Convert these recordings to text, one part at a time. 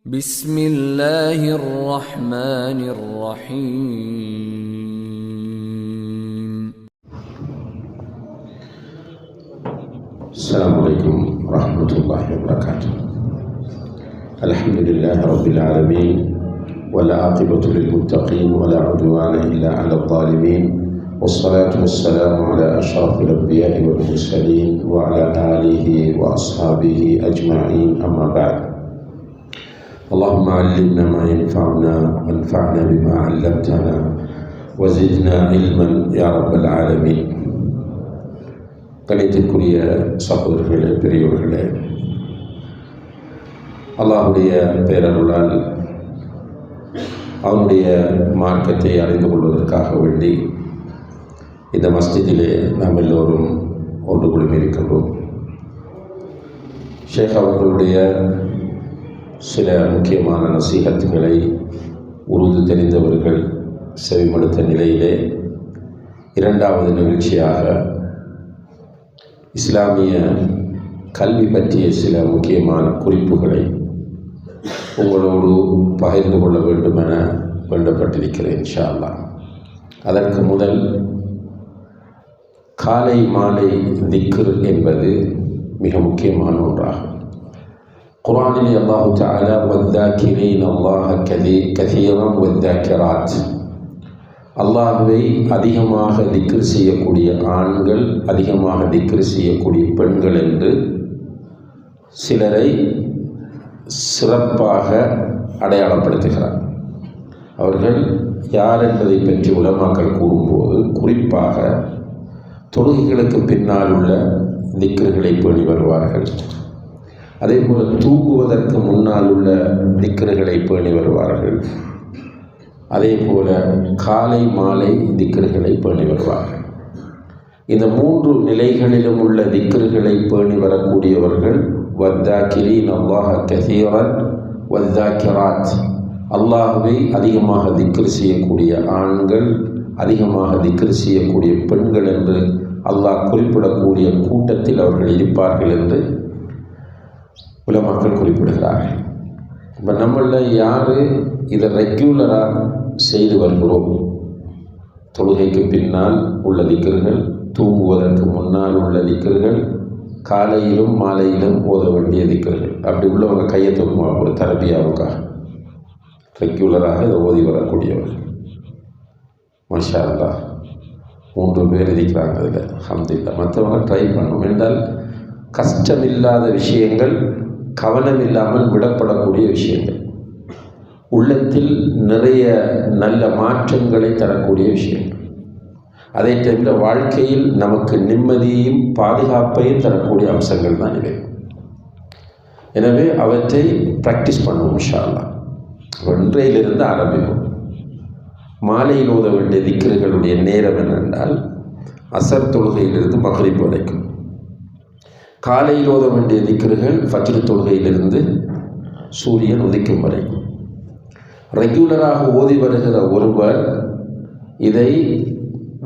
بسم الله الرحمن الرحيم. السلام عليكم ورحمة الله وبركاته. الحمد لله رب العالمين والعاقبة للمتقين ولا عدوان إلا على الظالمين، والصلاة والسلام على أشرف الأنبياء والمرسلين وعلى آله وأصحابه أجمعين، أما بعد. اللهم علمنا ما ينفعنا وانفعنا بما علمتنا وزدنا علما يا رب العالمين. கணித்திற்குரிய சகோதரர்களே, பெரியோர்களே, அல்லாஹுடைய பேரருளால் அவனுடைய மார்க்கத்தை அறிந்து கொள்வதற்காக வேண்டி இந்த மஸ்ஜிதிலே நாம் எல்லோரும் ஒன்று குழுமி இருக்கின்றோம். ஷேக் அவர்களுடைய சில முக்கியமான நசீகத்துகளை உருது தெரிந்தவர்கள் செவிமடுத்த நிலையிலே இரண்டாவது நிகழ்ச்சியாக இஸ்லாமிய கல்வி பற்றிய சில முக்கியமான குறிப்புகளை உங்களோடு பகிர்ந்து கொள்ள வேண்டும் என வேண்டப்பட்டிருக்கிறேன் இன்ஷா அல்லாஹ். அதற்கு முதல், காலை மாலை திக்ர் என்பது மிக முக்கியமான ஒன்றாகும். குர்ஆனில் அல்லாஹ் தஆலா வذாக்கிரீன அல்லாஹ கதீரன் வذாக்கிராத், அல்லாஹ்வை அதிகமாக திக்ர் செய்யக்கூடிய ஆண்கள், அதிகமாக திக்ர் செய்யக்கூடிய பெண்கள் என்று சிலரை சிறப்பாக அடையாளப்படுத்துகிறார். அவர்கள் யார் என்பதை பற்றி உலமாக்கள் கூறும்போது குறிப்பாக தொழுகைகளுக்கு பின்னால் உள்ள திக்ர்களை பேணி வருவார்கள். அதே போல் தூங்குவதற்கு முன்னால் உள்ள திக்ர்களை பேணி வருவார்கள். அதே போல காலை மாலை திக்ர்களை பேணி வருவார்கள். இந்த மூன்று நிலைகளிலும் உள்ள திக்ர்களை பேணி வரக்கூடியவர்கள் வذாக்கிரீன அல்லாஹ கதீரன் வذாக்கிராத், அல்லாஹ்வை அதிகமாக திக்ர் செய்யக்கூடிய ஆண்கள், அதிகமாக திக்ர் செய்யக்கூடிய பெண்கள் என்று அல்லாஹ் குறிப்பிடக்கூடிய கூட்டத்தில் அவர்கள் இருப்பார்கள் என்று உலமாக்கள் குறிப்பிடுகிறார்கள். இப்போ நம்மளில் யார் இதை ரெகுலராக செய்து வருகிறோம்? தொழுகைக்கு பின்னால் உள்ள திக்ர்கள், தூங்குவதற்கு முன்னால் உள்ள திக்ர்கள், காலையிலும் மாலையிலும் ஓத வேண்டிய திக்ர்கள். அப்படி உள்ளவங்க கையை தூக்குவாங்க ஒரு தரபியாவுக்காக. ரெகுலராக இதை ஓதி வரக்கூடியவர்கள் மாஷா அல்லாஹ் 3 பேர் இருக்கிறாங்க அதில், அல்ஹம்துலில்லாஹ். மற்றவங்க ட்ரை பண்ணணும் என்றால் கஷ்டமில்லாத விஷயங்கள், கவனம் இல்லாமல் விடப்படக்கூடிய விஷயங்கள், உள்ளத்தில் நிறைய நல்ல மாற்றங்களை தரக்கூடிய விஷயங்கள், அதே டைமில் வாழ்க்கையில் நமக்கு நிம்மதியையும் பாதுகாப்பையும் தரக்கூடிய அம்சங்கள் தான் இவை. எனவே அவற்றை ப்ராக்டிஸ் பண்ணுவோம் இன்ஷா அல்லாஹ். ஒன்றையிலிருந்து ஆரம்பிப்போம். மாலையில் ஓத வேண்டிய திக்ர்களுடைய நேரம் என்னென்றால் அசர் தொழுகையிலிருந்து மக்ரிப் வரைக்கும். காலையில் ஓத வேண்டிய திக்ர்கள் ஃபஜ்ர் தொழுகையிலிருந்து சூரியன் உதிக்கும் வரைக்கும். ரெகுலராக ஓதி வருகிற ஒருவர் இதை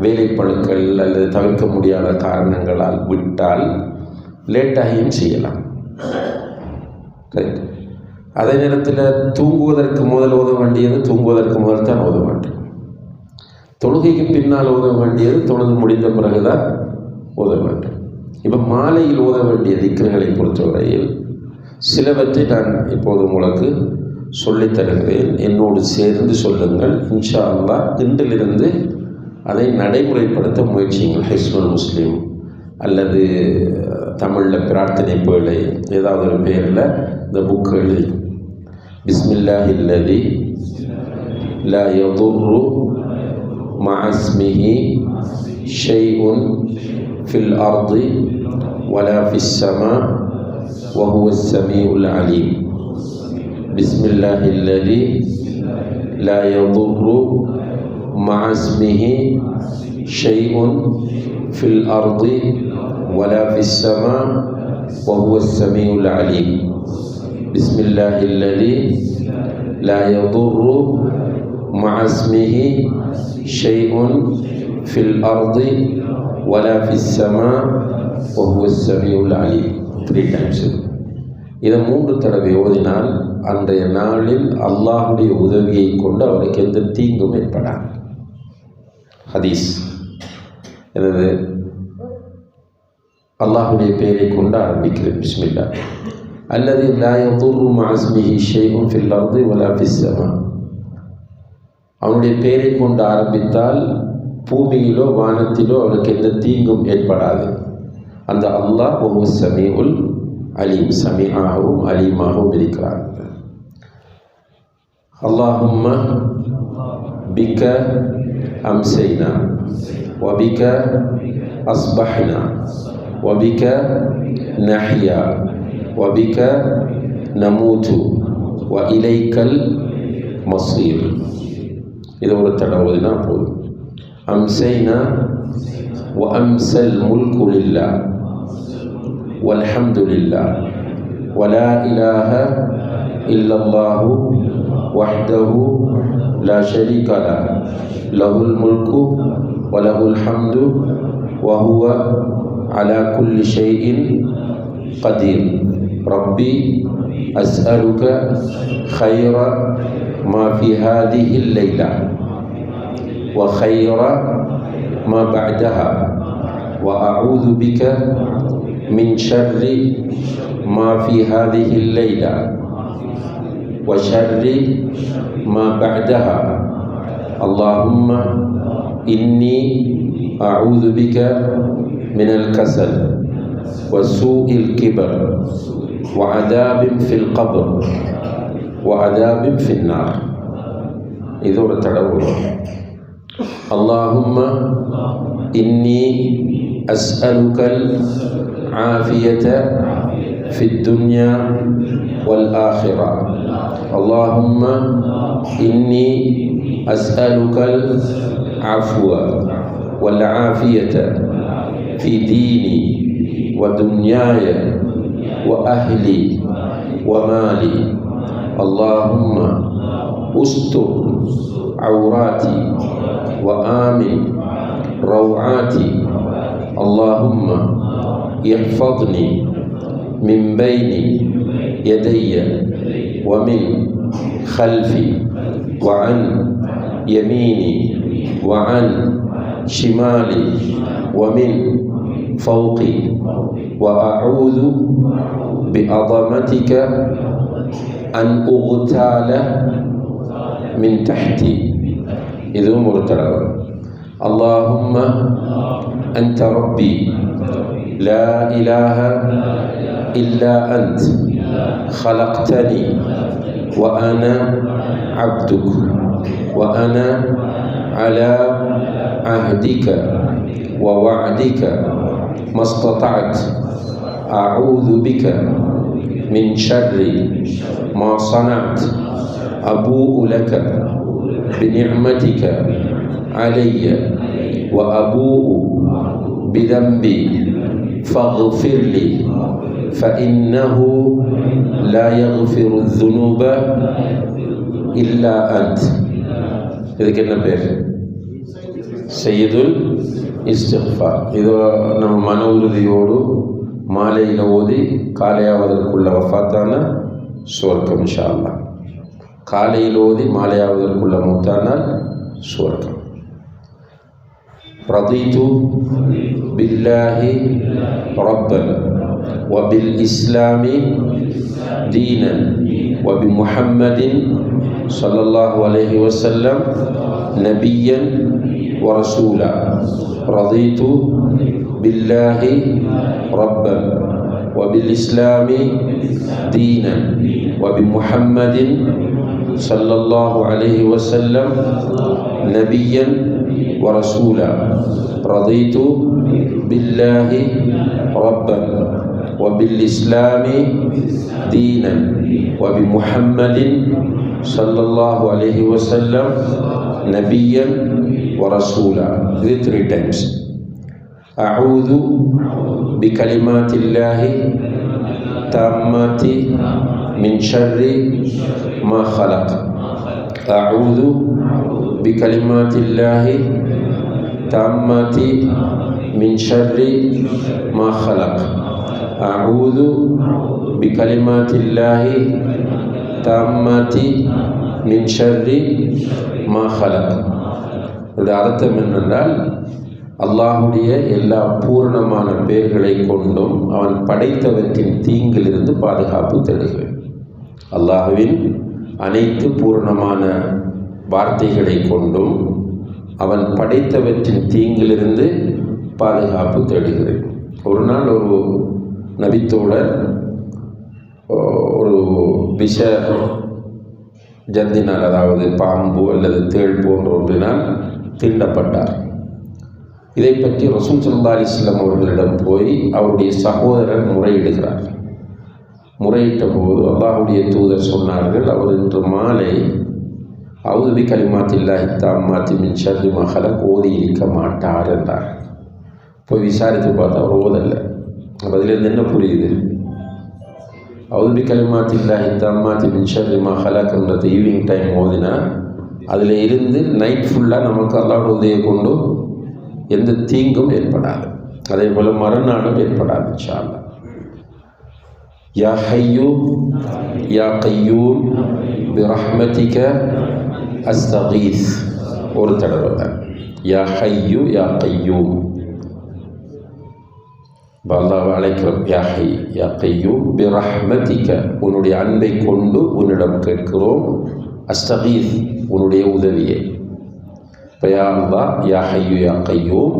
வேலைப்பழுக்கள் அல்லது தவிர்க்க முடியாத காரணங்களால் விட்டால் லேட்டாகியும் செய்யலாம். ரைட். அதே நேரத்தில் தூங்குவதற்கு முதல் ஓத வேண்டியது தூங்குவதற்கு முதல் தான் ஓத வேண்டும். தொழுகைக்கு பின்னால் ஓத வேண்டியது தொழுது முடிந்த பிறகுதான் ஓத வேண்டும். இப்போ மாலையில் ஓத வேண்டிய திக்ர்களை பொறுத்தவரையில் சிலவற்றை நான் இப்போது உங்களுக்கு சொல்லித் தருகிறேன். என்னோடு சேர்ந்து சொல்லுங்கள் இன்ஷா அல்லாஹ். இன்றிலிருந்து அதை நடைமுறைப்படுத்த முயற்சியுங்கள். ஹிஸ்னுல் முஸ்லிம் அல்லது தமிழில் பிரார்த்தனை பேழை ஏதாவது ஒரு பேரில் இந்த புக் எழுதி பிஸ்மில்லாஹில்லதி லா யதுர்ரு மஅ இஸ்மிஹி ஷைஉன் ஃபில் அர்தி வலா ஃபிஸ் ஸமா வஹுவஸ் ஸமீஉல் அலீம். பிஸ்மில்லாஹில்லதி லா யதுர்ரு மஅ இஸ்மிஹி ஷைஉன் ஃபில் அர்தி வலா ஃபிஸ் ஸமா வஹுவஸ் ஸமீஉல் அலீம். பிஸ்மில்லாஹில்லதி லா யதுர்ரு மஅ இஸ்மிஹி ஷைஉன் ஃபில் அர்தி வலா ஃபிஸ் ஸமா வஹுவஸ் ஸமீஉல் அலீம். 3 times. இதை 3 தடவை ஓதினால் அன்றைய நாளில் அல்லாஹுடைய உதவியை கொண்டு அவருக்கு எந்த தீங்கும் ஏற்படாது. ஹதீஸ் எனது அல்லாஹுடைய பெயரை கொண்டு ஆரம்பிக்கிறேன். பிஸ்மில்லா அல்லது லா யதுர்ரு மஅ இஸ்மிஹி ஷைஉன் ஃபில் அர்தி வலா ஃபிஸ் ஸமா. அவனுடைய பெயரை கொண்டு ஆரம்பித்தால் பூமியிலோ வானத்திலோ அவனுக்கு எந்த தீங்கும் ஏற்படாது. அந்த அல்லாஹ் வஹுவ ஸமீஉல் அலீம், சமீஆகவும் அலீமாகவும் இருக்கிறார். அல்லாஹும்ம பிக அம்சைனா வபிக அஸ்பஹ்னா வபிக நஹ்யா வபிக நமூது வ இலைக்கல் மஸீர். இது ஒரு தடவைனா போதும். அம்சைனா வ அம்சல் முல்கு லில்லாஹ் வல்ஹம்துலில்லாஹ் வலா இலாஹ இல்லல்லாஹு வஹ்தஹு லா ஷரீக லஹு லஹுல் முல்கு வ லஹுல் ஹம்து வ ஹுவ அலா குல்லி ஷைஇன் கதீர். ரப்பி அஸ்அலுக خير ما في هذه الليلة وخير ما بعدها وأعوذ بك من شر ما في هذه الليلة وشر ما بعدها. اللهم إني أعوذ بك من الكسل وسوء الكبر وعذاب في القبر وعذاب في النار. إذا تدور اللهم إني أسألك العافية في الدنيا والآخرة. اللهم إني أسألك العفو والعافية في ديني ودنياي وأهلي ومالي. اللهم استر عوراتي وآمن روعاتي. اللهم احفظني من بين يدي ومن خلفي وعن يميني وعن شمالي ومن فوقي وأعوذ بعظمتك أن أغتال من تحتي. إذ مرتلى. اللهم أنت ربي لا إله إلا أنت خلقتني وأنا عبدك وأنا على عهدك ووعدك ما استطعت. أعوذ بك من شر ما صنعت. أبوء لك بنعمتك علي وأبوء بذنبي فاغفر لي فإنه لا يغفر الذنوب إلا أنت. இதுக்கு என்ன பேர்? சையதுல் இஸ்திக்ஃபார். இது நம்ம மன உறுதியோடு மாலையில் ஓதி காலையாவதற்குள்ள வஃபாத்தான சுவர்க்கம் இன்ஷா அல்லாஹ். காலையில் ஓதி மாலையாவதற்குள்ள மௌத்தானால் சுவர்க்கம். ரதீது பில்லாஹி ரப்பன் வபில் இஸ்லாமி தீனன் வபி முஹம்மதின் ஸல்லல்லாஹு அலைஹி வஸல்லம் நபியன் ورسولا. رضيت بالله ربا وبالإسلام دينا وبمحمد صلى الله عليه وسلم نبيا ورسولا. رضيت بالله ربا وبالإسلام دينا وبمحمد صلى الله عليه وسلم نبيا ورسولا. 3 times. أعوذ بكلمات الله تامات من شر ما خلق. أعوذ بكلمات الله تامات من شر ما خلق. أعوذ بكلمات الله தாம்மதி மின் ஷர்ரி மா ஹலக். இதோட அர்த்தம் என்னென்றால், அல்லாஹுடைய எல்லா பூரணமான பெயர்களை கொண்டும் அவன் படைத்தவற்றின் தீங்கிலிருந்து பாதுகாப்பு தேடுகிறேன். அல்லாஹுவின் அனைத்து பூரணமான வார்த்தைகளை கொண்டும் அவன் படைத்தவற்றின் தீங்கிலிருந்து பாதுகாப்பு தேடுகிறேன். ஒரு நாள் ஒரு நபித்தோழர் ஒரு விஷ ஜந்தினால், அதாவது பாம்பு அல்லது தேள் போன்ற ஒன்றினால் தீண்டப்பட்டார். இதை பற்றி ரசூல் ஸல்லல்லாஹு அலைஹி வஸல்லம் அவர்களிடம் போய் அவருடைய சகோதரர் முறையிடுகிறார். முறையிட்ட போது அல்லாஹுடைய தூதர் சொன்னார்கள், அவர் இன்று மாலை அவுது பி கலிமாத்தில்லாஹி தாம்மாத்தி மின் ஷர்ரி மா ஹலக் ஓதி இருக்க மாட்டார் என்றார். போய் விசாரித்து பார்த்தா அவர் ஓதல்லை. அதிலிருந்து என்ன புரியுது? அவுது பி கலிமாத்தில்லாஹி தாம்மாத்தி மின் ஷர்ரி மா ஹலக்ன்றது ஈவினிங் டைம் ஓதினா அதில் இருந்து நைட் ஃபுல்லாக நமக்கு அல்லாஹ்வுடைய உதவியை கொண்டு எந்த தீங்கும் ஏற்படாது. அதே போல் மறுநாளும் ஏற்படாது இன்ஷா அல்லாஹ். யா ஹய்யூ யா கய்யூம் பிரஹ்மதிக அஸ்தகீஸ் ஒரு தடவை தான். யா ஹய்யூ யா கய்யூம், அல்லாஹ்வை அழைக்கிறோம். யா ஹய் யா கய்யூம் பிரஹ்மதிக, உன்னுடைய அன்பை கொண்டு உன்னிடம் கேட்கிறோம். அஸ்தகீஸ், உன்னுடைய உதவியை. இப்போ யா அல்லாஹ் யா ஹய்யூ யா கய்யூம்,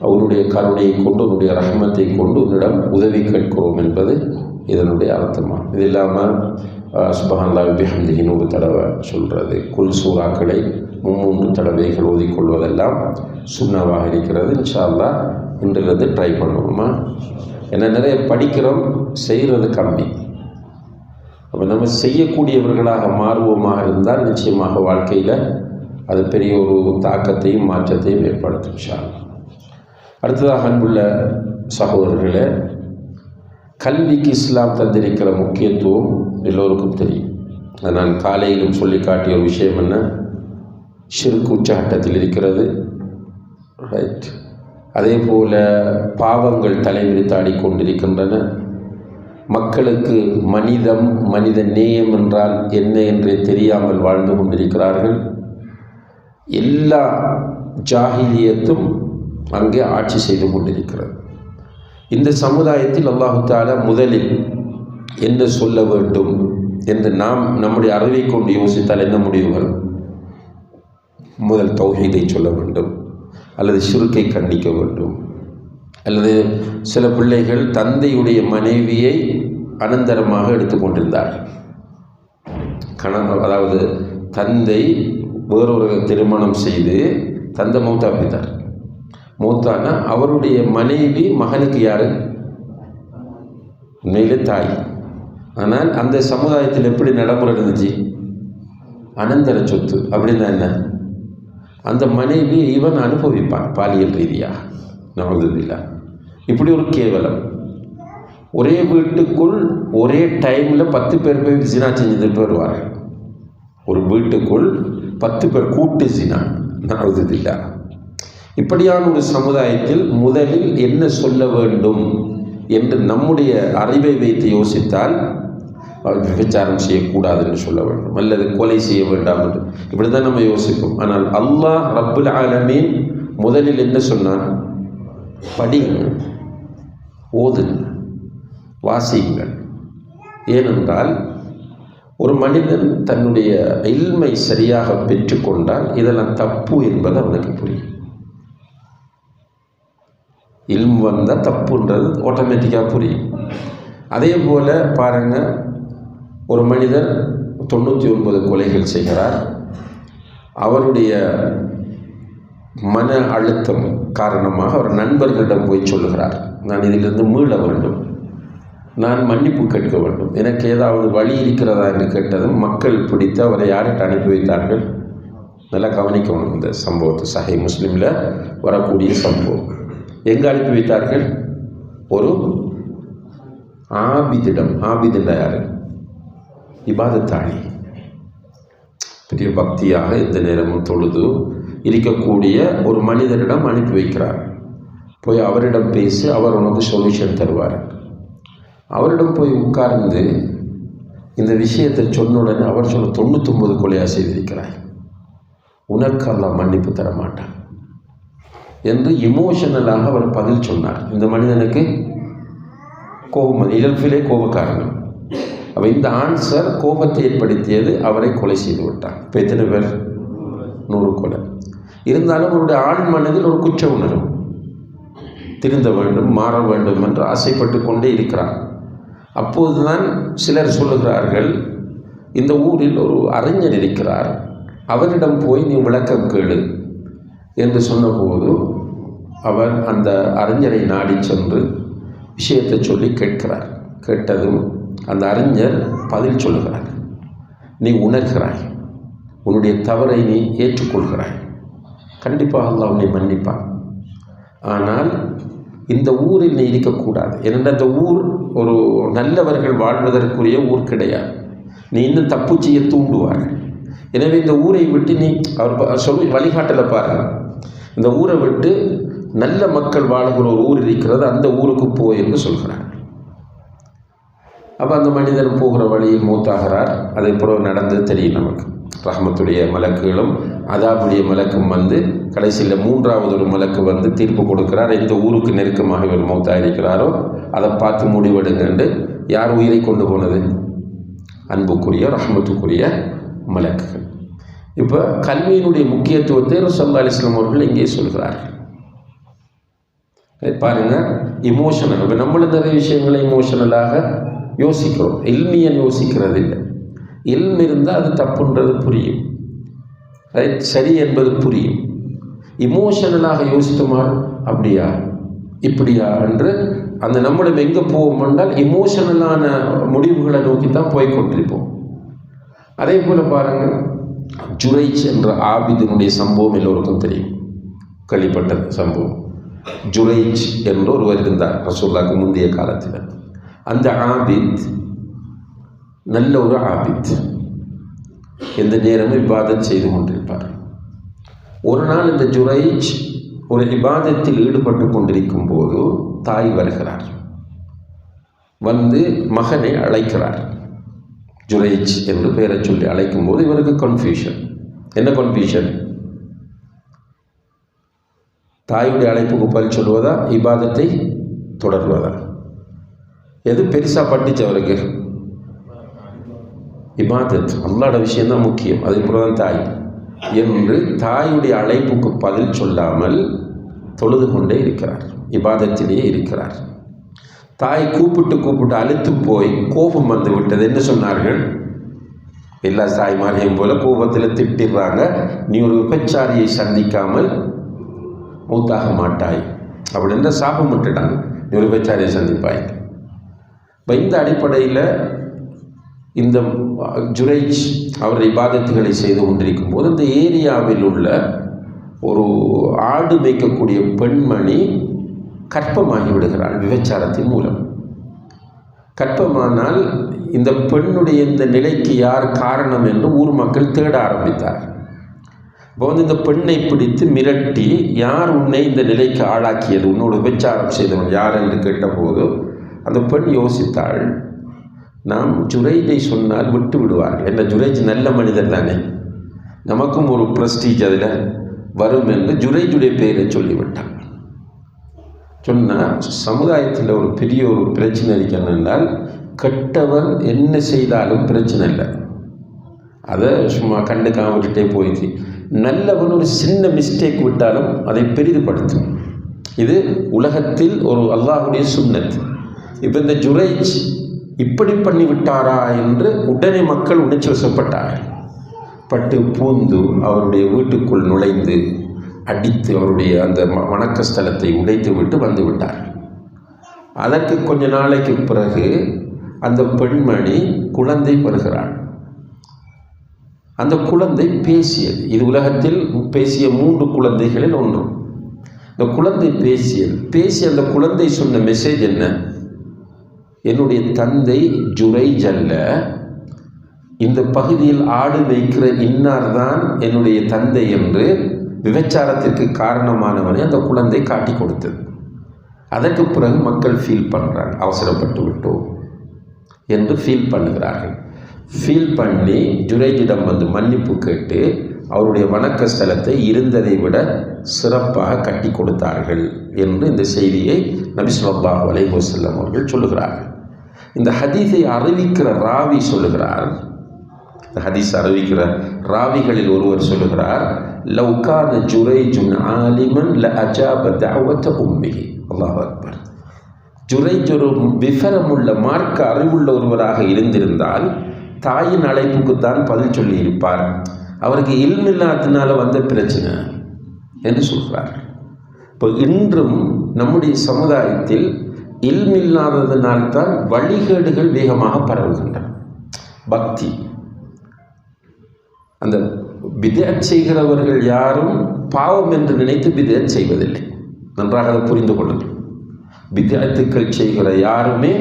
அவனுடைய கருணையை கொண்டு உன்னுடைய ரஹ்மத்தை கொண்டு உன்னிடம் உதவி கேட்கிறோம் என்பது இதனுடைய அர்த்தமாக. இது இல்லாமல் சுப்ஹானல்லாஹி பிஹம்திஹி 100 தடவை சொல்கிறது, குல் சூறாக்களை 3 தடவைகள் ஓதிக்கொள்வதெல்லாம் சுன்னவாக இருக்கிறது. இன்ஷா அல்லாஹ் இன்றிலிருந்து ட்ரை பண்ணுவோமா? ஏன்னா நிறைய படிக்கிறோம், செய்கிறது கம்மி. அப்போ நம்ம செய்யக்கூடியவர்களாக மாறுவோமாக இருந்தால் நிச்சயமாக வாழ்க்கையில் அது பெரிய ஒரு தாக்கத்தையும் மாற்றத்தையும் ஏற்படுத்தும் இன்ஷா அல்லாஹ். அடுத்ததாக அன்புள்ள சகோதரர்களே, கல்விக்கு இஸ்லாம் தந்திருக்கிற முக்கியத்துவம் எல்லோருக்கும் தெரியும். நான் காலையிலும் சொல்லி காட்டிய ஒரு விஷயம் என்ன, ஷிர்க் உச்சகட்டத்தில் இருக்கிறது, ரைட். அதே போல் பாவங்கள் தலைவிரித்தாடி கொண்டிருக்கின்றன. மக்களுக்கு மனிதம், மனித நேயம் என்றால் என்ன என்றே தெரியாமல் வாழ்ந்து கொண்டிருக்கிறார்கள். எல்லா ஜாஹிலியத்தும் அங்கே ஆட்சி செய்து கொண்டிருக்கிறது. இந்த சமுதாயத்தில் அல்லாஹு தஆலா முதலில் என்ன சொல்ல வேண்டும் என்று நாம் நம்முடைய அறிவை கொண்டு யோசித்தால் என்ன முடிவு வரும்? முதல் தௌஹீதை சொல்ல வேண்டும், அல்லது ஷிர்க்கை கண்டிக்க வேண்டும், அல்லது சில பிள்ளைகள் தந்தையுடைய மனைவியை அனந்தரமாக எடுத்துக்கொண்டிருந்தார்கள். அதாவது தந்தை வேறொரு திருமணம் செய்து தந்தை மௌத்தா போய்த்தார். மௌத்தானா அவருடைய மனைவி மகனுக்கு யார்? உண்மையிலே தாய். ஆனால் அந்த சமுதாயத்தில் எப்படி நடைமுறை இருந்துச்சு? அனந்தர சொத்து அப்படின்னா என்ன? அந்த மனைவி இவன் அனுபவிப்பான் பாலியல் ரீதியாக. நவுதுபில்லா. இப்படி ஒரு கேவலம். ஒரே வீட்டுக்குள் ஒரே டைமில் 10 பேர் போய் ஜினா செஞ்சுட்டு வருவார்கள். ஒரு வீட்டுக்குள் 10 பேர் கூட்டு ஜினா. நவுதுபில்லா. இப்படியான ஒரு சமுதாயத்தில் முதலில் என்ன சொல்ல வேண்டும் என்று நம்முடைய அறிவை வைத்து யோசித்தால், விபச்சாரம் செய்யக்கூடாது என்று சொல்ல வேண்டும், அல்லது கொலை செய்ய வேண்டாம் என்று இப்படி தான் நம்ம யோசிப்போம். ஆனால் அல்லாஹ் ரப்புல் ஆலமீன் முதலில் என்ன சொன்னான்? படியுங்கள், ஓதுங்கள், வாசியுங்கள். ஏனென்றால் ஒரு மனிதன் தன்னுடைய இல்மை சரியாக பெற்றுக்கொண்டால் இதெல்லாம் தப்பு என்பது அவனுக்கு புரியும். இல்மு வந்தால் தப்புன்றது ஆட்டோமேட்டிக்காக புரியும். அதே போல் பாருங்கள், ஒரு மனிதர் 99 கொலைகள் செய்கிறார். அவருடைய மன அழுத்தம் காரணமாக அவர் நண்பர்களிடம் போய் சொல்லுகிறார், நான் இதிலிருந்து மீள வேண்டும், நான் மன்னிப்பு கேட்க வேண்டும், எனக்கு ஏதாவது வழி இருக்கிறதா என்று கேட்டதும் மக்கள் பிடித்து அவரை யார்கிட்ட அனுப்பி வைத்தார்கள்? நல்லா கவனிக்கணும் இந்த சம்பவத்தை. சஹீஹ் முஸ்லிமில் வரக்கூடிய சம்பவம். எங்கே அனுப்பி வைத்தார்கள்? ஒரு ஆபிதிடம். ஆபிதுண்டா யார்? இபாதத்தாளி, பெரிய பக்தியாக எந்த நேரமும் தொழுது இருக்கக்கூடிய ஒரு மனிதரிடம் அனுப்பி வைக்கிறார். போய் அவரிடம் பேசி அவர் உனக்கு சொல்யூஷன் தருவார். அவரிடம் போய் உட்கார்ந்து இந்த விஷயத்தை சொன்ன உடனே அவர் சொல்ல 99 கொலையாக செய்திருக்கிறாய், உனக்கு அல்லாஹ் மன்னிப்பு தர மாட்டான் என்று இமோஷனலாக அவர் பதில் சொன்னார். இந்த மனிதனுக்கு கோபம், இயல்பிலே கோபக்காரன். அப்போ இந்த ஆன்சர் கோபத்தை ஏற்படுத்தியது, அவரை கொலை செய்து விட்டார். இப்போ எத்தனை பேர்? 100 கொலை. இருந்தாலும் அவருடைய ஆள் மனதில் ஒரு குற்ற உணர்வு, திருந்த வேண்டும், மாற வேண்டும் என்று ஆசைப்பட்டு கொண்டே இருக்கிறார். அப்போதுதான் சிலர் சொல்லுகிறார்கள், இந்த ஊரில் ஒரு அறிஞர் இருக்கிறார், அவரிடம் போய் நீ விளக்கம் கேளு என்று சொன்னபோது அவர் அந்த அறிஞரை நாடி சென்று விஷயத்தை சொல்லி கேட்கிறார். கேட்டதும் அந்த அறிஞர் பதில் சொல்லுகிறார், நீ உணர்கிறாய், உன்னுடைய தவறை நீ ஏற்றுக்கொள்கிறாய், கண்டிப்பாக அல்லாஹ் உன்னை மன்னிப்பான். ஆனால் இந்த ஊரில் நீ இருக்கக்கூடாது. ஏனென்றால் இந்த ஊர் ஒரு நல்லவர்கள் வாழ்வதற்குரிய ஊர் கிடையாது. நீ இன்னும் தப்பு செய்ய தூண்டுவார். எனவே இந்த ஊரை விட்டு நீ, அவர் சொல்லி வழிகாட்டலை பாருங்கள், இந்த ஊரை விட்டு நல்ல மக்கள் வாழ்கிற ஒரு ஊர் இருக்கிறது, அந்த ஊருக்கு போய் என்று சொல்கிறார். அப்போ அந்த மனிதன் போகிற வழியில் மூத்தாகிறார். அதை பிறகு நடந்து தெரியும் நமக்கு. ரஹ்மத்துடைய மலக்குகளும் அதாபுடைய மலக்கும் வந்து கடைசியில் 3வது ஒரு மலக்கு வந்து தீர்ப்பு கொடுக்கிறார். எந்த ஊருக்கு நெருக்கமாக இவர் மூத்தாக இருக்கிறாரோ அதை பார்த்து முடிவெடுங்கண்டு. யார் உயிரை கொண்டு போனது? அன்புக்குரிய ரஹ்மத்துக்குரிய மலக்குகள். இப்போ கல்வியினுடைய முக்கியத்துவத்தை ரசூலுல்லாஹி அலைஹி வஸல்லம் அவர்கள் இங்கே சொல்கிறார்கள். பாருங்கள், இமோஷனல். இப்போ நம்மளும் நிறைய விஷயங்களை இமோஷனலாக யோசிக்கிறோம், இல்மியன் யோசிக்கிறது இல்லை. இல்மு இருந்தால் அது தப்புன்றது புரியும், ரைட், சரி என்பது புரியும். இமோஷனலாக யோசித்தோமாறு அப்படியா இப்படியா என்று அந்த நம்மளும் எங்கே போவோம் என்றால் இமோஷனலான முடிவுகளை நோக்கி தான் போய்கொண்டிருப்போம். அதே போல் பாருங்கள், ஜுரைஜ் என்ற ஆபிதினுடைய சம்பவம் எல்லோருக்கும் தெரியும், கேள்விப்பட்ட சம்பவம். ஜுரைஜ் என்ற ஒருவர் இருந்தார் ரசூலுல்லாஹ்வுக்கு முந்தைய காலத்தில். அந்த ஆபித் நல்ல ஒரு ஆபித், எந்த நேரமும் இபாதத் செய்து கொண்டிருப்பார். ஒரு நாள் இந்த ஜுரைஜ் ஒரு இபாதத்தில் ஈடுபட்டு கொண்டிருக்கும் போது தாய் வருகிறார், வந்து மகனை அழைக்கிறார். ஜுரைஜ் என்று பெயரை சொல்லி அழைக்கும் போது இவருக்கு கன்ஃபியூஷன். என்ன கன்ஃபியூஷன்? தாயுடைய அழைப்புக்கு பதில் சொல்வதா, இபாதத்தை தொடர்வதா? எது பெருசாக பட்டுச்சு அவருக்கு? இபாதத், அல்லாஹ்வுடைய விஷயம்தான் முக்கியம், அதுக்கப்புறம் தாய் என்று தாயுடைய அழைப்புக்கு பதில் சொல்லாமல் தொழுது கொண்டே இருக்கிறார், இபாதத்திலேயே இருக்கிறார். தாய் கூப்பிட்டு அழுத்து போய் கோபம் வந்து விட்டது. என்ன சொன்னார்கள்? எல்லா தாய்மாரையும் போல கோபத்தில் திட்டிடுறாங்க, நீ ஒரு விபச்சாரியை சந்திக்காமல் மூத்தாக மாட்டாய் அப்படின்ற சாபம் விட்டுட்டாங்க, நீ ஒரு விபச்சாரியை சந்திப்பாய். இப்போ இந்த அடிப்படையில் இந்த ஜுரைஜ் அவர் இபாதத்துகளை செய்து கொண்டிருக்கும் போது இந்த ஏரியாவில் உள்ள ஒரு ஆடு மேய்க்கக்கூடிய பெண்மணி கற்பமாகி விடுகிறாள் விபச்சாரத்தின் மூலம். கற்பமானால் இந்த பெண்ணுடைய இந்த நிலைக்கு யார் காரணம் என்று ஊர் மக்கள் தேட ஆரம்பித்தார். இப்போ வந்து இந்த பெண்ணை பிடித்து மிரட்டி, யார் உன்னை இந்த நிலைக்கு ஆளாக்கியது, உன்னோட விபச்சாரம் செய்தவன் யார் என்று கேட்டபோது அந்த பெண் யோசித்தாள், நாம் ஜுரைஜை சொன்னால் விட்டு விடுவார்கள், என்ற ஜுரைஜ் நல்ல மனிதர் தானே, நமக்கும் ஒரு ப்ரெஸ்டீஜ் அதில் வரும் என்று ஜுரைஜுடைய பெயரை சொல்லிவிட்டான். சொன்னால் சமுதாயத்தில் ஒரு பெரிய ஒரு பிரச்சனை இருக்கிறால், கெட்டவர் என்ன செய்தாலும் பிரச்சனை இல்லை, அதை சும்மா கண்டுக்காம விட்டுட்டே போயிடுச்சு. நல்லவன் ஒரு சின்ன மிஸ்டேக் விட்டாலும் அதை பெரிதுபடுத்தும். இது உலகத்தில் ஒரு அல்லாஹ்வுடைய சுன்னத். இப்போ இந்த ஜுரைஜ் இப்படி பண்ணி விட்டாரா என்று உடனே மக்கள் உணர்ச்சி வசப்பட்டார்கள். பட்டு பூந்து அவருடைய வீட்டுக்குள் நுழைந்து அடித்து அவருடைய அந்த வணக்க ஸ்தலத்தை உடைத்து விட்டு வந்து விட்டார். அதற்கு கொஞ்ச நாளைக்கு பிறகு அந்த பெண்மணி குழந்தை பெறுகிறாள். அந்த குழந்தை பேசியது. இது உலகத்தில் பேசிய 3 குழந்தைகளில் ஒன்று. இந்த குழந்தை பேசிய அந்த குழந்தை சொன்ன மெசேஜ் என்ன? என்னுடைய தந்தை ஜுரைஜ் அல்ல, இந்த பகுதியில் ஆடு மேய்க்கிற இன்னார் தான் என்னுடைய தந்தை என்று விபச்சாரத்திற்கு காரணமானவனை அந்த குழந்தை காட்டி கொடுத்தது. அதற்கு பிறகு மக்கள் ஃபீல் பண்ணுறாங்க, அவசரப்பட்டு விட்டோம் என்று ஃபீல் பண்ணுகிறார்கள். ஃபீல் பண்ணி ஜுரைஜிடம் வந்து மன்னிப்பு கேட்டு அவருடைய வணக்க ஸ்தலத்தை இருந்ததை விட சிறப்பாக கட்டி கொடுத்தார்கள் என்று இந்த செய்தியை நபி ஸல்லல்லாஹு அலைஹி வஸல்லம் அவர்கள் சொல்லுகிறார்கள். இந்த ஹதீஸை அறிவிக்கிற ராவி சொல்லுகிறார், இந்த ஹதீஸ் அறிவிக்கிற ராவிகளில் ஒருவர் சொல்லுகிறார், லவ் கான ஜுரைஜுன் ஆலிமன் லஅஜாப தஅவத உம்மிஹி. அல்லாஹு அக்பர். ஜுரைஜ் ஒரு விவரமுள்ள மார்க்க அறிவுள்ள ஒருவராக இருந்திருந்தால் தாயின் அழைப்புக்குத்தான் பதில் சொல்லி இருப்பார். அவருக்கு இல்மில்லாததுனால வந்த பிரச்சனை என்று சொல்கிறார்கள். இப்போ இன்றும் நம்முடைய சமுதாயத்தில் இல்மில்லாததினால்தான் வழிகேடுகள் வேகமாக பரவுகின்றன. பக்தி, அந்த பித்அத் செய்கிறவர்கள் யாரும் பாவம் என்று நினைத்து பித்அத் செய்வதில்லை. நன்றாக அதை புரிந்து கொள்ளுங்கள். பித்அத்துக்கள் செய்கிற யாருமே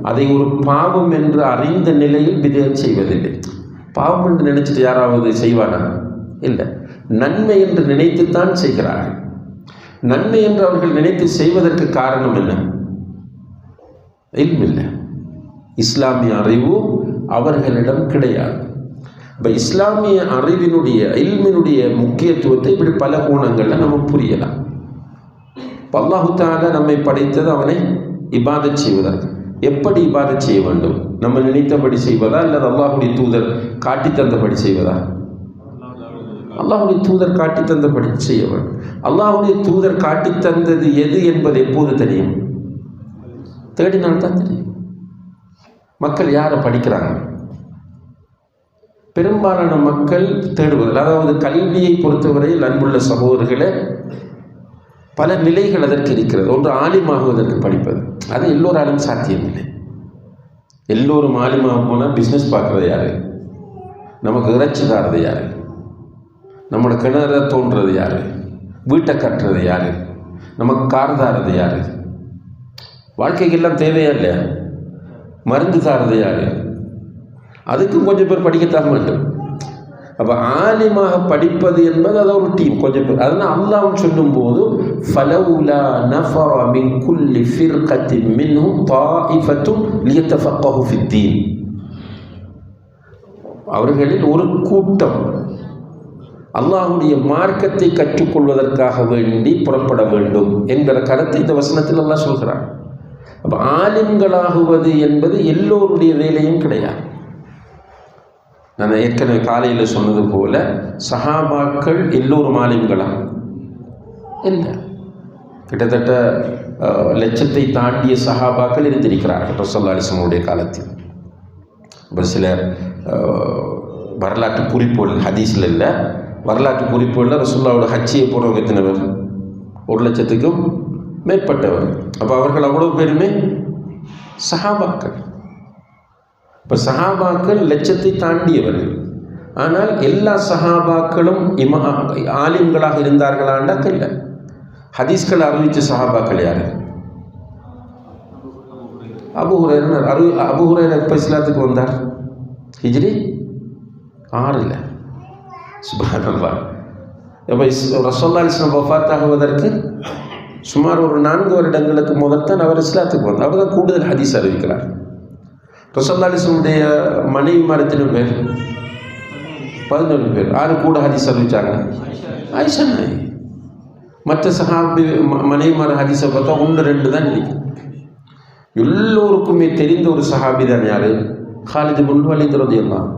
அதை ஒரு பாவம் என்று அறிந்த நிலையில் பித்அத் செய்வதில்லை. பாவம் என்று நினைச்சிட்டு யாராவது செய்வானா? இல்லை. நன்மை என்று நினைத்துத்தான் செய்கிறார்கள். நன்மை என்று அவர்கள் நினைத்து செய்வதற்கு காரணம் என்ன? இல்மில்லை. இஸ்லாமிய அறிவு அவர்களிடம் கிடையாது. இப்போ இஸ்லாமிய அறிவினுடைய இல்மினுடைய முக்கியத்துவத்தை இப்படி பல கோணங்களில் நம்ம புரியலாம். அல்லாஹ் தஆலா நம்மை படைத்தது அவனை இபாதத் செய்வதற்கு. எப்படி இபாதத் செய்ய வேண்டும்? நம்ம நினைத்தபடி செய்வதா அல்லது அல்லாஹ்வுடைய தூதர் காட்டி தந்தபடி செய்வதா? அல்லாஹ்வுடைய தூதர் காட்டி தந்தபடி செய்ய வேண்டும். அல்லாஹ்வுடைய தூதர் காட்டி தந்தது எது என்பது எப்போது தெரியும்? தேடினால்தான் தெரியும். மக்கள் யாரை படிக்கிறாங்க? பெரும்பாலான மக்கள் தேடுவதில், அதாவது கல்வியை பொறுத்தவரையில் அன்புள்ள சகோதரர்களே, பல நிலைகள் அதற்கு இருக்கிறது. ஒன்று ஆலிமாகுவதற்கு படிப்பது. அது எல்லோராலும் சாத்தியமில்லை. எல்லோரும் ஆலிமாக போனால் பிஸ்னஸ் பார்க்குறது யார்? நமக்கு இறைச்சி தாரது யார்? நம்மளோட கிணற தோன்றது யார்? வீட்டை கட்டுறது யார்? நமக்கு கார் தாரது யார்? வாழ்க்கைக்கெல்லாம் தேவையா இல்லையா? மருந்து தாரது யார்? அதுக்கும் கொஞ்சம் பேர் படிக்கத்தான் வேண்டும். அப்போ ஆலிமாக படிப்பது என்பது அது ஒரு டீம், கொஞ்சம் பேர். அதனால் அல்லாஹ் சொல்லும்போது ஃபலவுலா நஃபர மின் குல்லி ஃபிர்கத்தின் மின்ஹும் தாயிஃபத்தும் லியத்தஃபக்கஹு ஃபித்தீன். அவர்களில் ஒரு கூட்டம் அல்லாஹ்வுடைய மார்க்கத்தை கற்றுக்கொள்வதற்காக வேண்டி புறப்பட வேண்டும் என்கிற கருத்தை இந்த வசனத்தில் அல்லாஹ் சொல்கிறார். அப்போ ஆலிம்களாகுவது என்பது எல்லோருடைய வேலையும் கிடையாது. நான் ஏற்கனவே காலையில் சொன்னது போல சஹாபாக்கள் எல்லோரும் ஆலிம்களா? இல்லை. கிட்டத்தட்ட லட்சத்தை தாண்டிய சஹாபாக்கள் இருந்திருக்கிறார்கள் ரசூலுல்லாஹி அலைஹி வஸல்லம் காலத்தில். இப்போ சில வரலாற்று குறிப்புகள், ஹதீஸில் இல்லை, வரலாற்று குறிப்புகளில் ரசூலுல்லாஹோட ஹஜ்ஜியை போகிறவங்க எத்தனை பேர்? 1,00,000க்கும் மேற்பட்டவர். அப்போ அவர்கள் அவ்வளோ பேருமே சஹாபாக்கள். இப்போ சஹாபாக்கள் லட்சத்தை தாண்டியவர்கள். ஆனால் எல்லா சஹாபாக்களும் ஆலிம்களாக இருந்தார்களாண்டாக்க இல்லை. ஹதீஸ்கள் அறிவித்த சஹாபாக்கள் யார்? அபூ ஹுரைரா எப்போ இஸ்லாத்துக்கு வந்தார்? ஹிஜ்ரி 6. சுப்ஹானல்லாஹ். இப்போ ரசூலுல்லாஹி அலைஹி வஸல்லம் வஃபாத் ஆகுவதற்கு சுமார் ஒரு 4 வருடங்களுக்கு முதல்தான் அவர் இஸ்லாத்துக்கு வந்தார். அவர் தான் கூடுதல் ஹதீஸ் அறிவிக்கிறார். ரசூலுல்லாஹி அலைஹி வஸல்லுடைய மனைவிமார் எத்தனை பேர்? 11 பேர். யாரு கூட ஹதீஸ் அறிவிச்சாங்க? ஆயிஷா நாயகி. மற்ற சஹாபி மனைவிமார் ஹதீஸை பார்த்தா 1-2 தான் இருக்கு. எல்லோருக்குமே தெரிந்த ஒரு சஹாபி தான் யாரு? ஹாலித் இப்னு வலீத் ரலியல்லாஹு அன்ஹு.